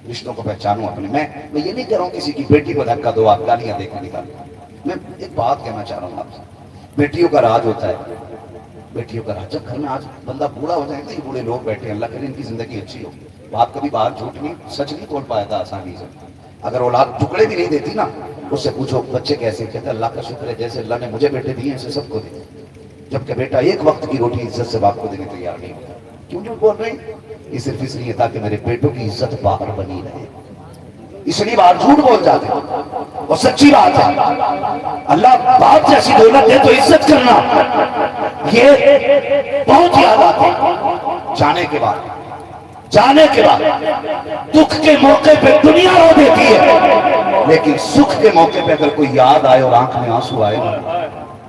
رشتوں کو پہچانو اپنے. میں یہ نہیں کہہ رہا ہوں کسی کی بیٹی کو دھکا دو, آپ گالیاں دے کے نکالو. میں ایک بات کہنا چاہ رہا ہوں آپ سے, بیٹیوں کا راج ہوتا ہے, بیٹیوں کا راج. جب گھر میں آج بندہ بوڑھا ہو جائے گا, یہ بوڑھے لوگ بیٹھے ہیں, اللہ کرے ان کی زندگی اچھی ہو. بات کبھی باہر جھوٹ نہیں, سچ نہیں بول پایا تھا آسانی سے. اگر اولاد ٹکڑے بھی نہیں دیتی نا, اس سے پوچھو بچے کیسے, کہتے اللہ کا شکر ہے جیسے اللہ نے مجھے بیٹے دیے ایسے سب کو دیے. جبکہ بیٹا ایک وقت کی روٹی عزت سے باپ کو دینے تیار نہیں ہوتا. کیوں نہیں بول رہے ہیں؟ یہ صرف اس لیے تاکہ میرے بیٹوں کی عزت باہر بنی رہے, اس لیے باہر جھوٹ بول جاتے ہیں. اور سچی بات ہے, اللہ باپ جیسی دولت ہے تو عزت کرنا, یہ بہت یاد آتے ہیں. جانے کے بعد دکھ کے موقع پہ دنیا رو دیتی ہے, لیکن سکھ کے موقع پہ اگر کوئی یاد آئے اور آنکھ میں آنسو آئے نا,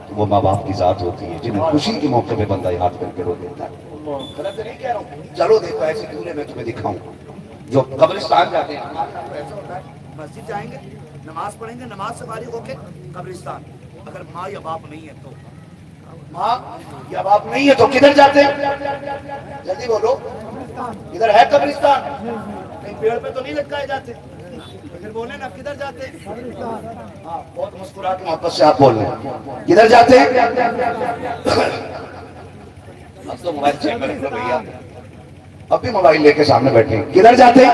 تو وہ ماں باپ کی ذات ہوتی ہے جنہیں خوشی کے موقع پہ بندہ یاد کر کے رو دیتا ہے. غلط نہیں کہہ رہا ہوں, چلو دیکھو ایسی دورے میں تمہیں دکھاؤں. جو قبرستان جاتے ہیں, ایسا ہوتا ہے مسجد جائیں گے, نماز پڑھیں گے, نماز سے فارغ ہو کے قبرستان. اگر ماں یا باپ نہیں ہے تو, ماں یا باپ نہیں ہے تو کدھر جاتے ہیں؟ جلدی بولو, ادھر ہے قبرستان, کہیں پیڑ پہ تو نہیں لٹکائے جاتے. پھر بولے نا کدھر جاتے ہیں؟ ہاں بہت مسکرا کے محبت سے آپ بول رہے ہیں, کدھر جاتے ہیں؟ اب تو موبائل چیک کریں گے بھیا, اب بھی موبائل لے کے سامنے بیٹھے ہیں. کدھر جاتے ہیں؟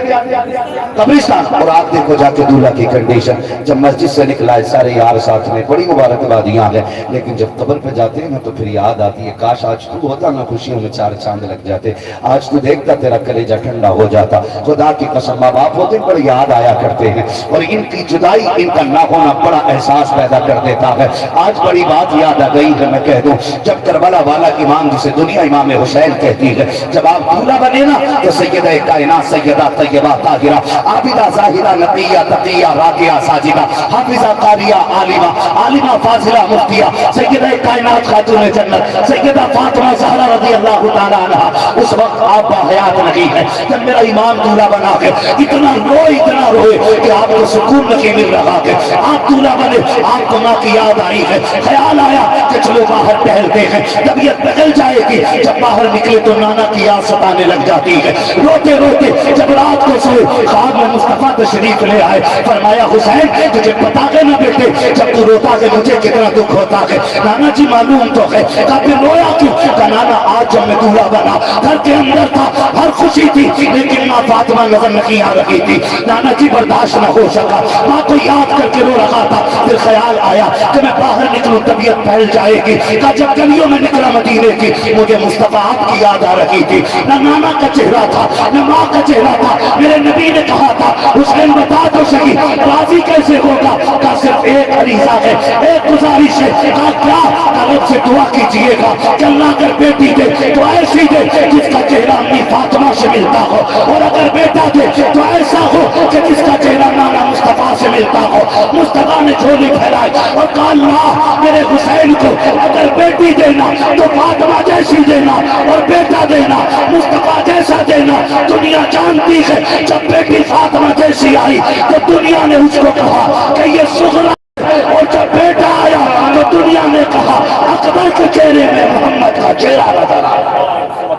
قبرستان. اور آپ دیکھو جا کے دولہا کی کنڈیشن, جب مسجد سے نکلا ہے سارے یار ساتھ میں, بڑی مبارکبادیاں ہیں, لیکن جب قبر پہ جاتے ہیں نا تو پھر یاد آتی ہے کاش آج تو ہوتا نا, خوشیوں میں 4 چاند لگ جاتے, آج تو دیکھتا تیرا کلیجہ ٹھنڈا ہو جاتا. خدا کی قسم ماں باپ ہوتے بڑے یاد آیا کرتے ہیں, اور ان کی جدائی, ان کا نہ ہونا بڑا احساس پیدا کر دیتا ہے. آج بڑی بات یاد آ گئی ہے, میں کہہ دوں, جب کربلا والا امام جسے دنیا امام حسین کہتی ہے, جب آپ دولہا بنے نا تو سیدہ کائنات, سیدہ طیبہ طاہرہ, عابدہ زاہدہ نقیہ تقیہ راکعہ ساجدہ, حافظہ قاریہ عالمہ, عالمہ فاضلہ مفتیہ, سیدہ کائنات خاتون جنت سیدہ فاطمہ زہرا رضی اللہ تعالیٰ عنہا. اس وقت آپ با حیات نہیں ہے, جب میرا امام دولہا بنا ہے, اتنا روئے کہ آپ کو سکون نہیں مل رہا ہے. آپ دولہا بنے, آپ کو ماں کی یاد آئی ہے, خیال آیا کہ چلو باہر ٹہلتے ہیں. طبیعت بدل جائے گی, جب باہر نکلے تو نانا کی یاد ستانے لگ جاتی ہے. روتے روتے جب رات کو سوئے, خواب میں مصطفیٰ تشریف لے آئے, فرمایا حسین تجھے پتا ہے نا بیٹے, جب تو روتا ہے مجھے کتنا دکھ ہوتا ہے. نانا جی معلوم تو ہے. کہا پھر رویا کیوں؟ کہا نانا آج جب میں دولہا بنا, گھر کے اندر تھا, ہر خوشی تھی, لیکن ماں فاطمہ نظر نہیں آ رہی تھی. نانا جی برداشت نہ ہو سکا, ماں کو یاد کر کے رو رہا تھا. پھر خیال آیا کہ میں باہر نکلوں طبیعت پھیل جائے گی. کہا جب گلیوں میں نکلا مدینے کی, مجھے مصطفیٰ آپ کی یاد آ رہی تھی. نہ نانا کا چہرہ تھا, نہ ماں کا چہرہ تھا. میرے نبی نے کہا تھا حسین بتا تو صحیح راضی کیسے ہوگا؟ کہا صرف ایک عریضہ ہے, ایک گزارش ہے. کہا کیا؟ رب سے دعا کیجئے گا کہ اللہ اگر بیٹی دے تو ایسی دے جس کا چہرہ امی فاطمہ سے ملتا ہو, اور اگر بیٹا دے تو ایسا ہو کہ جس کا چہرہ نانا مصطفیٰ سے ملتا ہو. مصطفیٰ نے جھولی پھیلائی اور کہا اللہ میرے حسین کو اگر بیٹی دینا تو فاطمہ جیسی دینا, اور بیٹا دینا مصطفیٰ جیسا دینا. دنیا جانتی ہے جب بیٹی فاطمہ جیسی آئی تو دنیا نے اس کو کہا کہ یہ سغرا, اور جب بیٹا آیا تو دنیا نے کہا اکبر کے چہرے میں محمد کا چہرہ نظر آیا.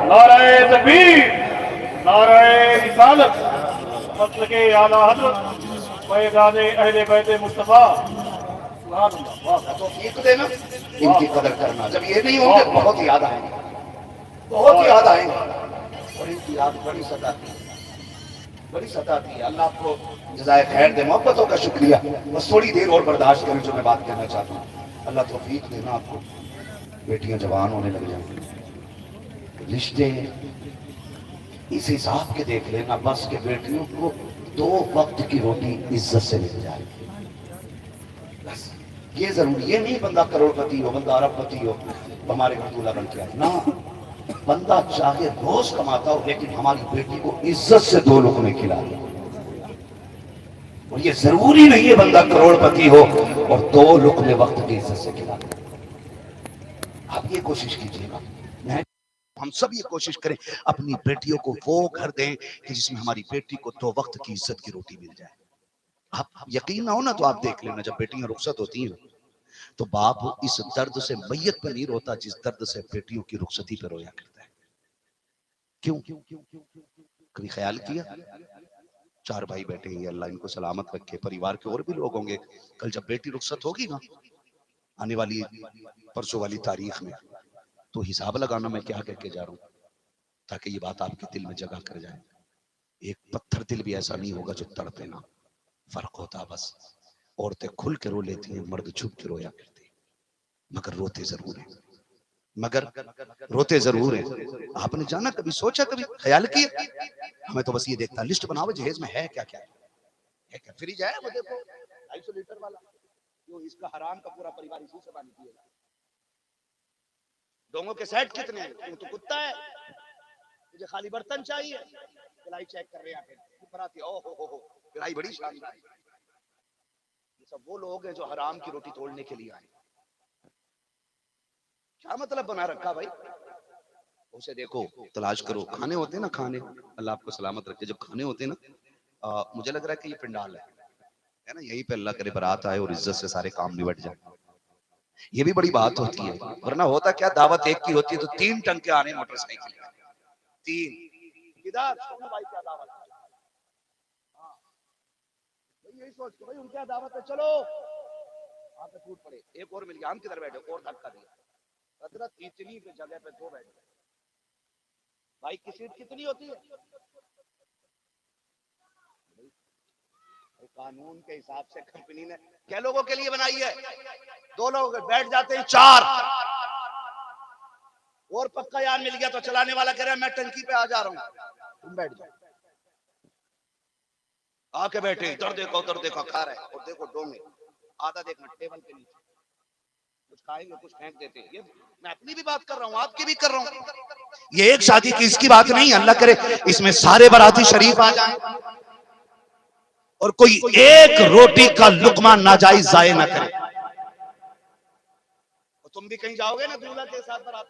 نعرہ تکبیر, نعرہ رسالت, مسلک اعلیٰ حضرت, فیضان اہل بیت مصطفیٰ. سبحان اللہ, واہ, توفیق دینا, ان کی قدر کرنا. جب یہ نہیں ہوں گے بہت یاد آئیں گے, بہت یاد آئیں گے, اور ان کی یاد بڑی ستاتی ہے, بڑی ستاتی ہے. اللہ آپ کو جزائے خیر دے. محبتوں کا شکریہ. بس تھوڑی دیر اور برداشت کریں جو میں بات کہنا چاہتا ہوں. اللہ توفیق دینا آپ کو. بیٹیاں جوان ہونے لگ جائیں, رشتے اس حساب کے دیکھ لینا بس کہ بیٹیوں کو 2 وقت کی روٹی عزت سے مل جائے. یہ ضروری یہ نہیں بندہ کروڑ پتی ہو، بندہ ارب پتی ہو، ہمارے گھر دولہا بن کے آئے نہ، بندہ چاہے روز کماتا ہو لیکن ہماری بیٹی کو عزت سے 2 لقمے کھلا دے. اور یہ ضروری نہیں ہے بندہ کروڑ پتی ہو اور 2 لقمے وقت کی عزت سے کھلا دے. آپ یہ کوشش کیجیے گا، ہم سب یہ کوشش کریں اپنی بیٹیوں کو وہ گھر دیں کہ جس میں ہماری بیٹی کو 2 وقت کی عزت کی روٹی مل جائے. آپ یقین نہ ہو نا تو آپ دیکھ لینا، جب بیٹیاں رخصت ہوتی ہیں تو باپ اس درد سے میت پہ نہیں روتا جس درد سے بیٹیوں کی رخصتی پہ رویا کرتا ہے. کیوں؟ کبھی خیال کیا؟ 4 بھائی بیٹھے ہیں، اللہ ان کو سلامت رکھے، پریوار کے اور بھی لوگ ہوں گے. کل جب بیٹی رخصت ہوگی نا آنے والی پرسوں والی تاریخ میں، تو حساب لگانا میں کیا کہہ کے جا رہا ہوں تاکہ یہ بات آپ کے دل میں جگہ کر جائے. ایک پتھر دل بھی ایسا نہیں ہوگا جو تڑپے نہ. فرق ہوتا بس عورتیں کھل کے رو لیتی ہیں، مرد چھپ کے رویا کرتے ہیں، مگر روتے ضرور ہیں، مگر روتے ضرور ہیں. آپ نے جانا کبھی سوچا، کبھی خیال کیا؟ ہمیں تو بس یہ دیکھتا لسٹ بناؤ جہیز میں ہے کیا کیا ہے. کیا فریج ہے وہ دیکھو 250 لیٹر والا، جو اس کا حرام کا پورا پریوار اسی سے پانی پیے گا. ڈونگوں کے سیٹ کتنے ہیں؟ تو کتا ہے، مجھے خالی برتن چاہیے. کڑائی چیک کر رہے ہیں براتی، او ہو کڑائی بڑی شاندار. یہ سب وہ لوگ ہیں جو حرام کی روٹی توڑنے کے لیے آئے. کیا مطلب بنا رکھا بھائی؟ اسے دیکھو، تلاش کرو. کھانے ہوتے ہیں نا، کھانے، اللہ آپ کو سلامت رکھے، جب کھانے ہوتے ہیں نا، مجھے لگ رہا ہے کہ یہ پنڈال ہے نا، یہیں پہ اللہ کرے برات آئے اور عزت سے سارے کام نبٹ جائے. یہ بھی بڑی بات ہوتی ہے، ورنہ ہوتا کیا، دعوت ایک کی ہوتی ہے تو 3 ٹنکے آنے موٹر سائیکل 3 کدھر بھائی کیا دعوت ہے. یہی سوچ کے بھائی ان کیا دعوت ہے، چلو آپ سے ٹوٹ پڑے. ایک اور مل گیا، ہم کدھر بیٹھے، اور دھکا دیا. حضرت اتنی پہ جگہ پہ 2 بیٹھے. بھائی کی سیٹ کتنی ہوتی ہے؟ قانون کے حساب سے کمپنی نے کیا لوگوں کے لیے بنائی ہے؟ 2 لوگ بیٹھ جاتے ہیں 4. اور پکا یار مل گیا تو چلانے والا کہہ رہا ہے میں ٹنکی پہ آ جا رہا ہوں، تم بیٹھ جاؤ. آ کے بیٹھے ادھر دیکھو ادھر دیکھو، کھا رہے اور دیکھو ڈونگے آدھا دیکھنا ٹیبل کے نیچے، کچھ کھائیں گے کچھ پھینک دیتے ہیں. یہ میں اپنی بھی بات کر رہا ہوں، آپ کی بھی کر رہا ہوں. یہ ایک شادی کی اس کی بات نہیں، اللہ کرے اس میں سارے باراتی شریف آ جائیں اور کوئی ایک روٹی کا لقمہ ناجائز ضائع نہ کرے. اور تم بھی کہیں جاؤ گے نا دولہا کے ساتھ برات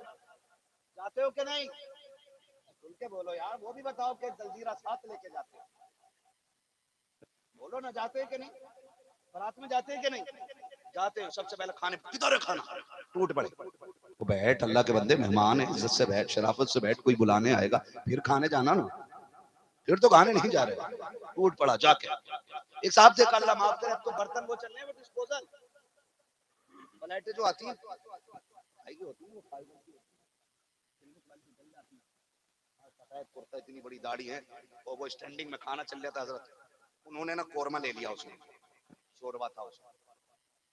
جاتے ہو کہ نہیں؟ کھل کے بولو یار، وہ بھی بتاؤ کہ جلزیرہ ساتھ لے کے جاتے ہو. بولو نا، جاتے ہیں کہ نہیں؟ برات میں جاتے ہیں کہ نہیں؟ جاتے ہیں. سب سے پہلے کھانے کدھر ہے کھانا، ٹوٹ پڑے. وہ بیٹھ، اللہ کے بندے مہمان ہیں، عزت سے بیٹھ، شرافت سے بیٹھ. کوئی بلانے آئے گا پھر کھانے جانا نا، پھر تو کھانے نہیں جا رہے. ٹوٹ پڑا جا کے. ایک صاحب دیکھا، اللہ معاف کرے، اب تو برتن وہ چلنے ہیں، وہ ڈسپوزل پلیٹیں جو آتی ہیں اتنی بڑی داڑھی ہے اور وہ اسٹینڈنگ میں کھانا چل جاتا. حضرت انہوں نے نا قورمہ لے لیا، اس میں شوربہ تھا اس میں،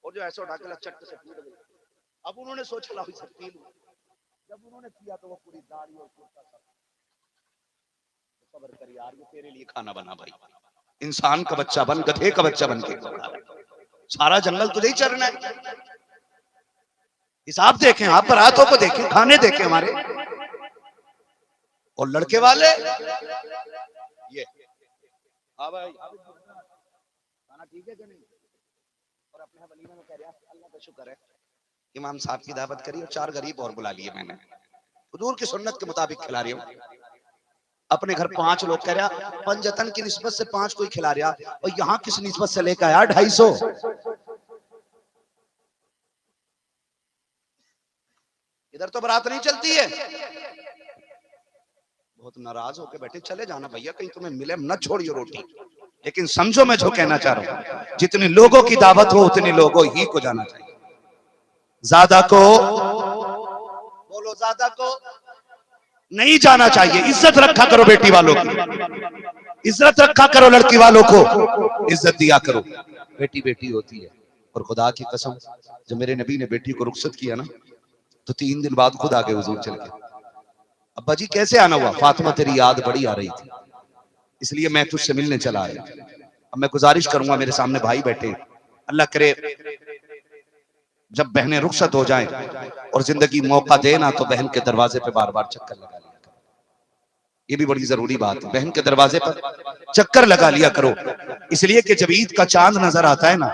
اور جو ایسے اٹھا کے چٹ سے پھوٹ گئی. اب انہوں نے سوچا لاؤ اسے پی لوں. جب انہوں نے کیا تو وہ پوری داڑھی اور کرتا سب. صبر کر یار، یہ تیرے لیے کھانا بنا بھائی. انسان کا بچہ بن، گدھے کا بچہ بن کے سارا جنگل تجھے ہی چرنا ہے. حساب دیکھیں، آپ براتوں کو دیکھیں، کھانے دیکھیں ہمارے. اور لڑکے والے یہ ہاں بھائی کھانا ٹھیک ہے کہ نہیں؟ اور اپنے ولیمے میں کہہ رہا اللہ کا شکر ہے امام صاحب کی دعوت کری اور 4 غریب اور بلا لیے میں نے، حضور کی سنت کے مطابق کھلا رہی ہوں. اپنے گھر 5 لوگ کہہ رہا، پنجتن کی نسبت سے 5 کوئی کھلا رہا، اور یہاں کس نسبت سے لے کے آیا 250. ادھر تو برات نہیں چلتی ہے. بہت ناراض ہو کے بیٹھے، چلے جانا بھیا، کہیں تمہیں ملے نہ چھوڑیو روٹی. لیکن سمجھو میں جو کہنا چاہ رہا ہوں، جتنے لوگوں کی دعوت ہو اتنے لوگوں ہی کو جانا چاہیے. زیادہ کو بولو، زیادہ کو نہیں جانا چاہیے. عزت رکھا کرو بیٹی والوں کی، عزت رکھا کرو لڑکی والوں کو، عزت دیا کرو. بیٹی بیٹی ہوتی ہے. اور خدا کی قسم جب میرے نبی نے بیٹی کو رخصت کیا نا تو 3 دن بعد خود آگے حضور چل کے، ابا جی کیسے آنا ہوا؟ فاطمہ تیری یاد بڑی آ رہی تھی اس لیے میں تجھ سے ملنے چلا آیا. اب میں گزارش کروں گا، میرے سامنے بھائی بیٹھے، اللہ کرے جب بہنیں رخصت ہو جائیں اور زندگی موقع دینا تو بہن کے دروازے پہ بار بار چکر لگا لیا کرو. یہ بھی بڑی ضروری بات ہے، بہن کے دروازے پر چکر لگا لیا کرو. اس لیے کہ جب عید کا چاند نظر آتا ہے نا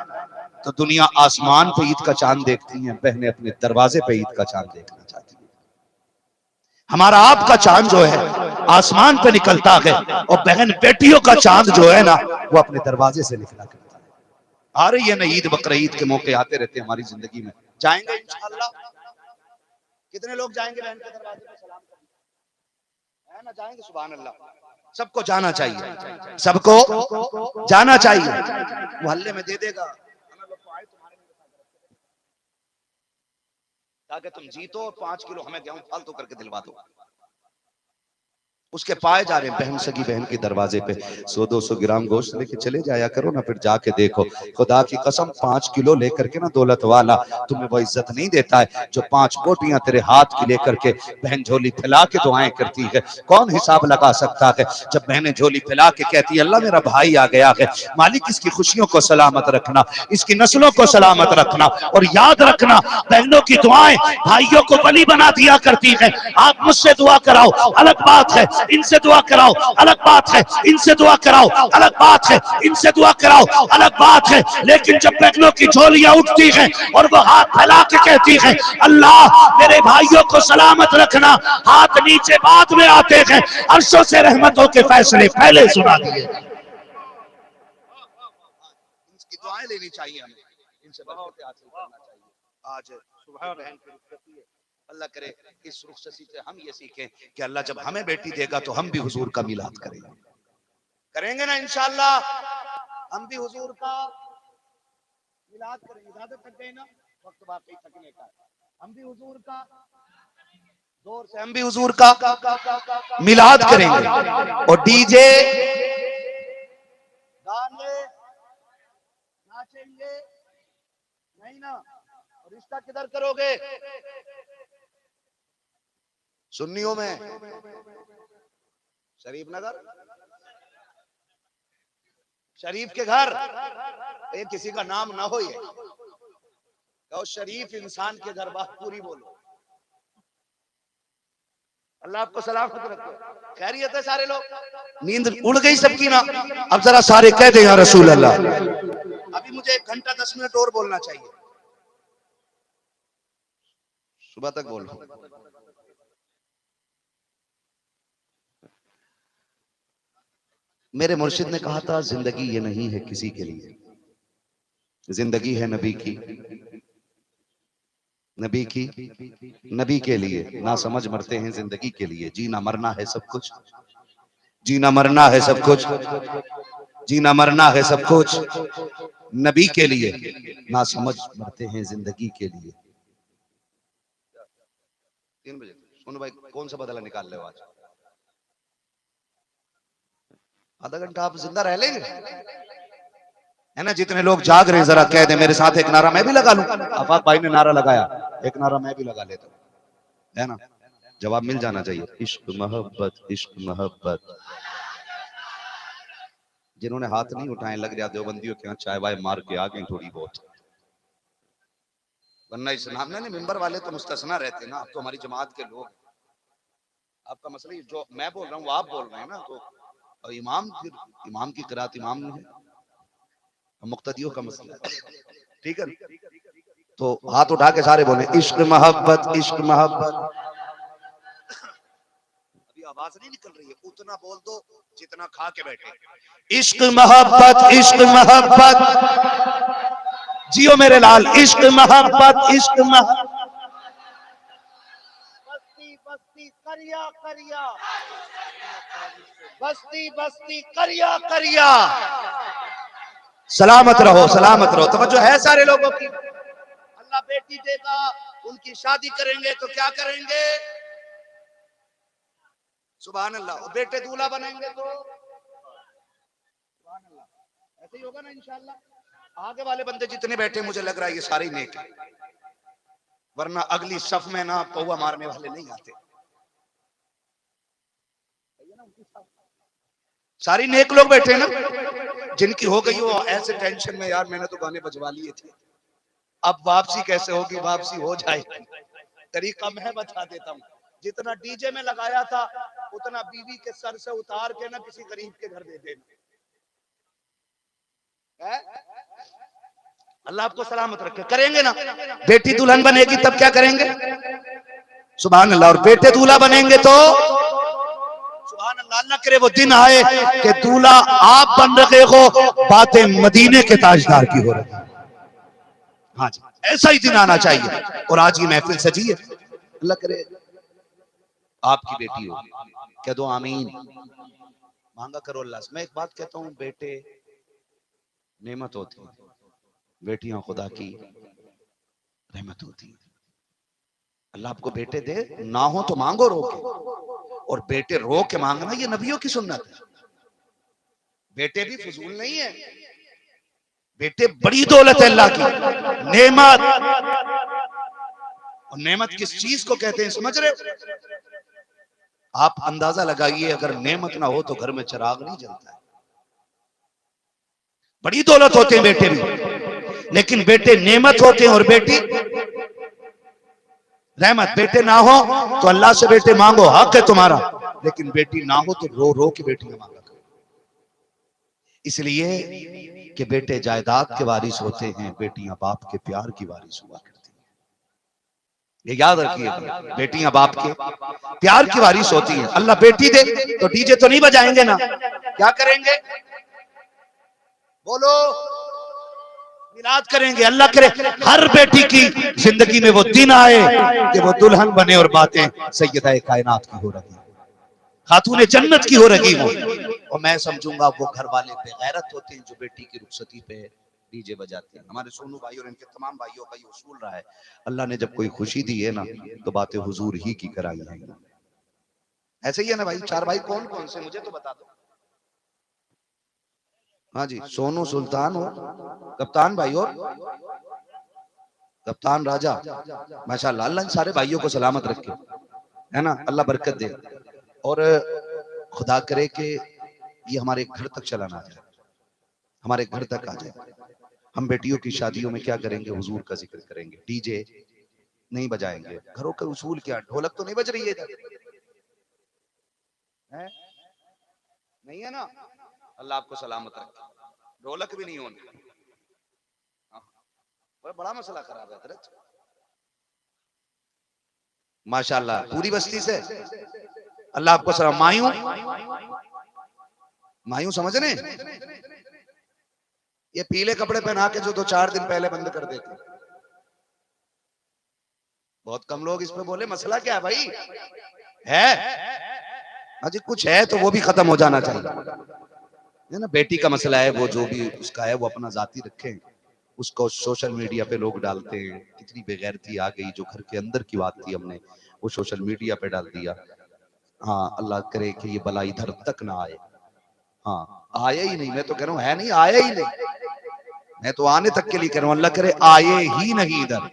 تو دنیا آسمان پہ عید کا چاند دیکھتی ہیں، بہنیں اپنے دروازے پہ عید کا چاند دیکھنا چاہتی ہیں. ہمارا آپ کا چاند جو ہے آسمان پہ نکلتا ہے اور بہن بیٹیوں کا چاند جو ہے نا وہ اپنے دروازے سے نکلا کرتا ہے. آ رہی ہے نا عید، بقر عید کے موقع آتے رہتے ہیں ہماری زندگی میں. جائیں گے انشاءاللہ؟ کتنے لوگ جائیں گے بہن کے دروازے پہ سلام کرنے؟ ہے نا جائیں گے؟ سبحان اللہ. سب کو جانا چاہیے، سب کو جانا چاہیے. محلے میں دے دے گا تاکہ تم جیتو اور 5 کلو ہمیں گیہوں پھالتو کر کے دلوا دو. اس کے پائے جا رہے ہیں بہن، سگی بہن کے دروازے پہ 100-200 گرام گوشت لے کے چلے جایا کرو نا. پھر جا کے دیکھو خدا کی قسم 5 کلو لے کر کے نا دولت والا تمہیں وہ عزت نہیں دیتا ہے جو 5 بوٹیاں تیرے ہاتھ کی لے کر کے بہن جھولی پھیلا کے دعائیں کرتی ہے. کون حساب لگا سکتا ہے جب بہنیں جھولی پھیلا کے کہتی ہے اللہ میرا بھائی آ گیا ہے، مالک اس کی خوشیوں کو سلامت رکھنا، اس کی نسلوں کو سلامت رکھنا. اور یاد رکھنا بہنوں کی دعائیں بھائیوں کو ولی بنا دیا کرتی ہیں. آپ مجھ سے دعا کراؤ الگ بات ہے، ان سے دعا کراؤ الگ بات ہے، ان سے دعا کراؤ الگ بات ہے، ان سے دعا کراؤ الگ بات ہے. لیکن جب بہنوں کی جھولیاں اٹھتی ہیں اور وہ ہاتھ پھیلا کے کہتی ہیں اللہ میرے بھائیوں کو سلامت رکھنا، ہاتھ نیچے بعد میں آتے ہیں، عرشوں سے رحمتوں کے فیصلے پہلے سنا دیے. ان کی دعائیں لینی چاہیے ہمیں، ان سے برکتیں حاصل کرنا چاہیے. آج بہن کی رخصتی ہے، اللہ کرے اس رخصتی سے ہم یہ سیکھیں کہ اللہ جب ہمیں بیٹی دے گا تو ہم بھی حضور کا میلاد کریں گے. کریں گے نا انشاءاللہ؟ ہم بھی حضور کا میلاد کریں گے. زیادہ تک گئے نا وقت باقی تھکنے کا. ہم بھی حضور کا دور سے ہم بھی حضور کا میلاد کریں گے. اور ڈی جے گانے ناچیں گے نہیں نا. اور رشتہ کدھر کرو گے؟ سنیوں میں شریف نگر، شریف کے گھر. یہ کسی کا نام نہ ہو، یہ شریف انسان کے گھر. بات پوری بولو. اللہ آپ کو سلامت رکھے. خیریت ہے سارے لوگ؟ نیند اڑ گئی سب کی نا؟ اب ذرا سارے کہہ دیں یا رسول اللہ. ابھی مجھے 1 گھنٹہ 10 منٹ اور بولنا چاہیے. صبح تک بول رہا ہوں. میرے مرشد نے کہا تھا زندگی یہ نہیں ہے کسی کے لیے، زندگی ہے نبی کی، نبی کی، نبی کے لیے. نہ سمجھ مرتے ہیں زندگی کے لیے. جینا مرنا ہے سب کچھ، جینا مرنا ہے سب کچھ، جینا مرنا ہے سب کچھ نبی کے لیے. نہ سمجھ مرتے ہیں زندگی کے لیے. 3 بجے سنو بھائی کون سا بدلہ نکال لے ہو آج؟ آدھا گھنٹہ آپ زندہ رہ لیں گے ہے نا؟ جتنے لوگ جاگ رہے ہیں ذرا کہہ دیں میرے ساتھ ایک نعرہ میں بھی لگا لوں. آفاق بھائی نے نعرہ لگایا، ایک نعرہ میں بھی لگا لیتا ہوں، ہے نا؟ جواب مل جانا چاہیے. عشق محبت عشق محبت. جنہوں نے ہاتھ نہیں اٹھائے لگ رہا دیوبندیوں کے ہاں چائے وائے مار کے آ گئے تھوڑی بہت. ورنہ اس نام نے ممبر والے تو مستثنا رہتے ہیں نا. آپ تو ہماری جماعت کے لوگ، آپ کا مسئلہ جو میں بول رہا ہوں وہ آپ بول رہے ہیں نا. تو امام، پھر امام کی قرات امام نے ہے، مقتدیوں کا مسئلہ ہے. ٹھیک ہے تو ہاتھ اٹھا کے سارے بولیں عشق محبت عشق محبت. ابھی آواز نہیں نکل رہی ہے، اتنا بول دو جتنا کھا کے بیٹھے. عشق محبت عشق محبت. جیو میرے لال. عشق محبت عشق محبت. بستی بستی کریا کریا، بستی بستی کریا کریا. سلامت رہو سلامت رہو. توجہ ہے سارے لوگوں کی؟ اللہ بیٹی دے گا، ان کی شادی کریں گے تو کیا کریں گے؟ سبحان اللہ. بیٹے دولہا بنیں گے تو سبحان اللہ. ایسے ہی ہوگا نا انشاءاللہ. آگے والے بندے جتنے بیٹھے مجھے لگ رہا ہے یہ سارے نیک ہیں، ورنہ اگلی صف میں نا پہوا مارنے والے نہیں آتے. ساری نیک لوگ بیٹھے ہیں نا. جن کی ہو گئی وہ ایسے ٹینشن میں یار میں نے تو گانے بجوا لیے تھے. اب واپسی کیسے ہوگی؟ واپسی ہو جائے گی، طریقہ میں بتا دیتا ہوں. جتنا ڈی جے میں لگایا تھا اتنا بیوی کے سر سے اتار کے نا کسی غریب کے گھر دے دینا. اللہ آپ کو سلامت رکھے. کریں گے نا؟ بیٹی دلہن بنے گی تب کیا کریں گے؟ سبحان اللہ. اور بیٹے دولہا بنیں گے تو سبحان اللہ. اللہ کرے وہ دن آئے کہ دولہا آپ بن رہے ہو، باتیں مدینے کے تاجدار کی ہو رہی. ہاں جی، ایسا ہی دن آنا چاہیے. اور آج کی محفل سجی ہے، اللہ کرے آپ کی بیٹی ہو. کہہ دو آمین. مانگا کرو اللہ سے. میں ایک بات کہتا ہوں، بیٹے نعمت ہوتی ہیں، بیٹیاں خدا کی رحمت ہوتی ہیں. اللہ آپ کو بیٹے دے، نہ ہو تو مانگو رو کے. اور بیٹے رو کے مانگنا یہ نبیوں کی سنت ہے. بیٹے بھی فضول نہیں ہے، بیٹے بڑی دولت ہے اللہ کی، نعمت. اور نعمت کس چیز کو کہتے ہیں سمجھ رہے ہو؟ آپ اندازہ لگائیے، اگر نعمت نہ ہو تو گھر میں چراغ نہیں جلتا ہے. بڑی دولت ہوتے ہیں بیٹے بھی، لیکن بیٹے نعمت ہوتے ہیں اور بیٹی رحمت. بیٹے نہ ہو تو اللہ سے بیٹے مانگو، حق ہے تمہارا، لیکن بیٹی نہ ہو تو رو رو کے بیٹی مانگا کرو. اس لیے کہ بیٹے جائیداد کے وارث ہوتے ہیں، بیٹیاں باپ کے پیار کی وارث ہوا کرتی ہیں. یہ یاد رکھیے، بیٹیاں باپ کے پیار کی وارث ہوتی ہیں. اللہ بیٹی دے تو ڈی جے تو نہیں بجائیں گے نا، کیا کریں گے؟ بولو، میلاد کریں گے. اللہ کرے ہر بیٹی کی زندگی میں وہ دن آئے کہ وہ دلہن بنے اور باتیں سیدہ کائنات کی ہو رہی، خاتون جنت کی ہو رہی ہوں. اور میں سمجھوں گا وہ گھر والے بے غیرت ہوتے ہیں جو بیٹی کی رخصتی پہ ڈی جے بجاتے ہیں. ہمارے سونو بھائی اور ان کے تمام بھائیوں کا یہ اصول رہا ہے، اللہ نے جب کوئی خوشی دی ہے نا تو باتیں حضور ہی کی کرائی ہیں. ایسے ہی ہے نا بھائی؟ 4 بھائی کون کون سے مجھے تو بتا دو. ہاں جی، سونو، سلطان اور کپتان بھائی اور کپتان راجہ. ماشاءاللہ، اللہ ان سارے بھائیوں کو سلامت رکھے، ہے نا، اللہ برکت دے. اور خدا کرے کہ یہ ہمارے گھر تک چلانا آ جائے، ہمارے گھر تک آ جائے. ہم بیٹیوں کی شادیوں میں کیا کریں گے؟ حضور کا ذکر کریں گے، ڈی جے نہیں بجائیں گے. گھروں کا اصول کیا؟ ڈھولک تو نہیں بج رہی ہے ادھر؟ نہیں ہے نا؟ اللہ آپ کو سلامت رکھے. ڈھولک بھی نہیں ہونے. بڑا مسئلہ خراب ہے حضرت. ماشاءاللہ پوری بستی سے اللہ آپ کو سلام. مایوں سمجھ رہے ہیں؟ یہ پیلے کپڑے پہنا کے جو 2-4 دن پہلے بند کر دیتے. بہت کم لوگ اس پہ بولے. مسئلہ کیا ہے بھائی؟ ہے ہاں جی، کچھ ہے تو وہ بھی ختم ہو جانا چاہیے نا. بیٹی کا مسئلہ ہے، وہ جو بھی اس کا ہے وہ اپنا ذاتی رکھیں. اس کو سوشل میڈیا پہ لوگ ڈالتے ہیں. کتنی بے غیرتی آ گئی، جو گھر کے اندر کی بات تھی ہم نے وہ سوشل میڈیا پہ ڈال دیا. ہاں، اللہ کرے کہ یہ بلا ادھر تک نہ آئے. ہاں، آئے ہی نہیں. میں تو کہہ رہا ہوں ہے نہیں، آئے ہی نہیں. میں تو آنے تک کے لیے کہہ رہا ہوں اللہ کرے آئے ہی نہیں ادھر.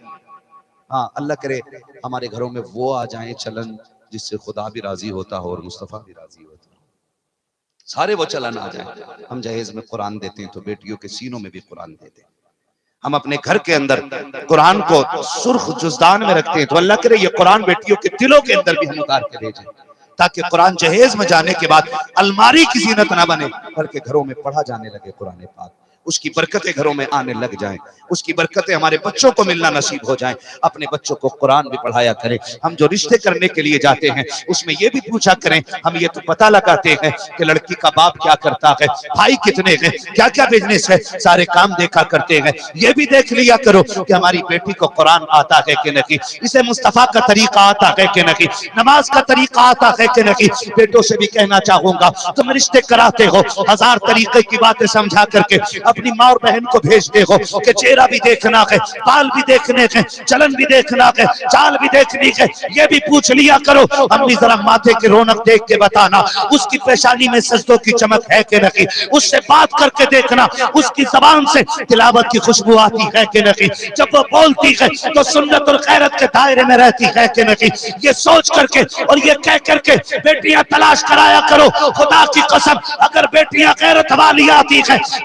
ہاں، اللہ کرے ہمارے گھروں میں وہ آ جائیں چلن جس سے خدا بھی راضی ہوتا ہو اور مصطفیٰ بھی راضی ہوتا ہو. سارے وہ چلن آ جائیں. ہم جہیز میں قرآن دیتے ہیں تو بیٹیوں کے سینوں میں بھی قرآن دیتے ہیں. ہم اپنے گھر کے اندر قرآن کو سرخ جزدان میں رکھتے ہیں تو اللہ کرے یہ قرآن بیٹیوں کے دلوں کے اندر بھی ہم اتار کے بھیجیں، تاکہ قرآن جہیز میں جانے کے بعد الماری کی زینت نہ بنے، بلکہ گھروں میں پڑھا جانے لگے قرآن پاک. اس کی برکتیں گھروں میں آنے لگ جائیں، اس کی برکتیں ہمارے بچوں کو ملنا نصیب ہو جائیں. اپنے بچوں کو قرآن بھی پڑھایا کریں. ہم جو رشتے کرنے کے لیے جاتے ہیں اس میں یہ بھی پوچھا کریں. ہم یہ تو پتہ لگاتے ہیں کہ لڑکی کا باپ کیا کرتا ہے، بھائی کتنے ہیں، کیا کیا بزنس ہے، سارے کام دیکھا کرتے ہیں. یہ بھی دیکھ لیا کرو کہ ہماری بیٹی کو قرآن آتا ہے کہ نہیں، اسے مصطفیٰ کا طریقہ آتا ہے کہ نہیں، نماز کا طریقہ آتا ہے کہ نہیں. بیٹوں سے بھی کہنا چاہوں گا تم رشتے کراتے ہو 1000 طریقے کی باتیں سمجھا کر کے اپنی ماں اور بہن کو بھیجتے ہو کہ چہرہ بھی دیکھنا ہے، بال بھی دیکھنے ہیں، چلن بھی دیکھنا ہے، چال بھی دیکھنی ہے. یہ بھی پوچھ لیا کرو امی ذرا ماتھے کی رونق دیکھ کے بتانا اس کی پیشانی میں سجدوں کی چمک ہے کہ نہیں. اس سے بات کر کے دیکھنا اس کی زبان سے تلاوت کی خوشبو آتی ہے کہ نہیں. جب وہ بولتی ہے تو سنت اور خیرت کے دائرے میں رہتی ہے کہ نہیں. یہ سوچ کر کے اور یہ کہہ کر کے بیٹیاں تلاش کرایا کرو. خدا کی قسم اگر بیٹیاں غیرت والی آتی ہیں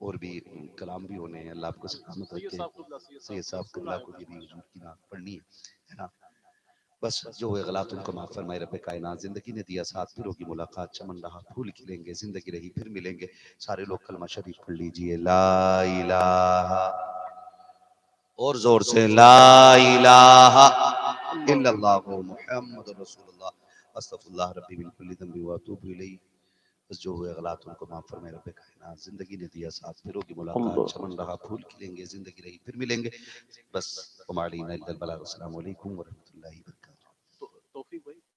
اور بھی کلام بھی ہونے ہیں، اللہ آپ کو سلامت رکھے. سید صاحب قبلہ کو یہ بھی حضور کی نعت پڑھنی ہے نا. بس جو ہوئے غلط ان کو معاف فرمائے رب کائنات. زندگی نے دیا ساتھ، پھر ہوگی ملاقات، چمن رہا پھول کھلیں گے، زندگی رہی پھر ملیں گے. سارے لوگ کلمہ شریف پڑھ لیجئے. لا الہ، اور زور سے لا الہ الا اللہ محمد رسول اللہ استغفر اللہ ربی من کل ذنب واتوب الیہ. بس جو ہوئے غلط ان کو معاف فرمائے رب کائنات. زندگی نے دیا ساتھ، پھر ہوگی ملاقات، چمن رہا پھول کھلیں گے، زندگی رہی پھر ملیں گے. بس وما علینا الا البلاغ. السلام علیکم ورحمۃ اللہ وبرکاتہ.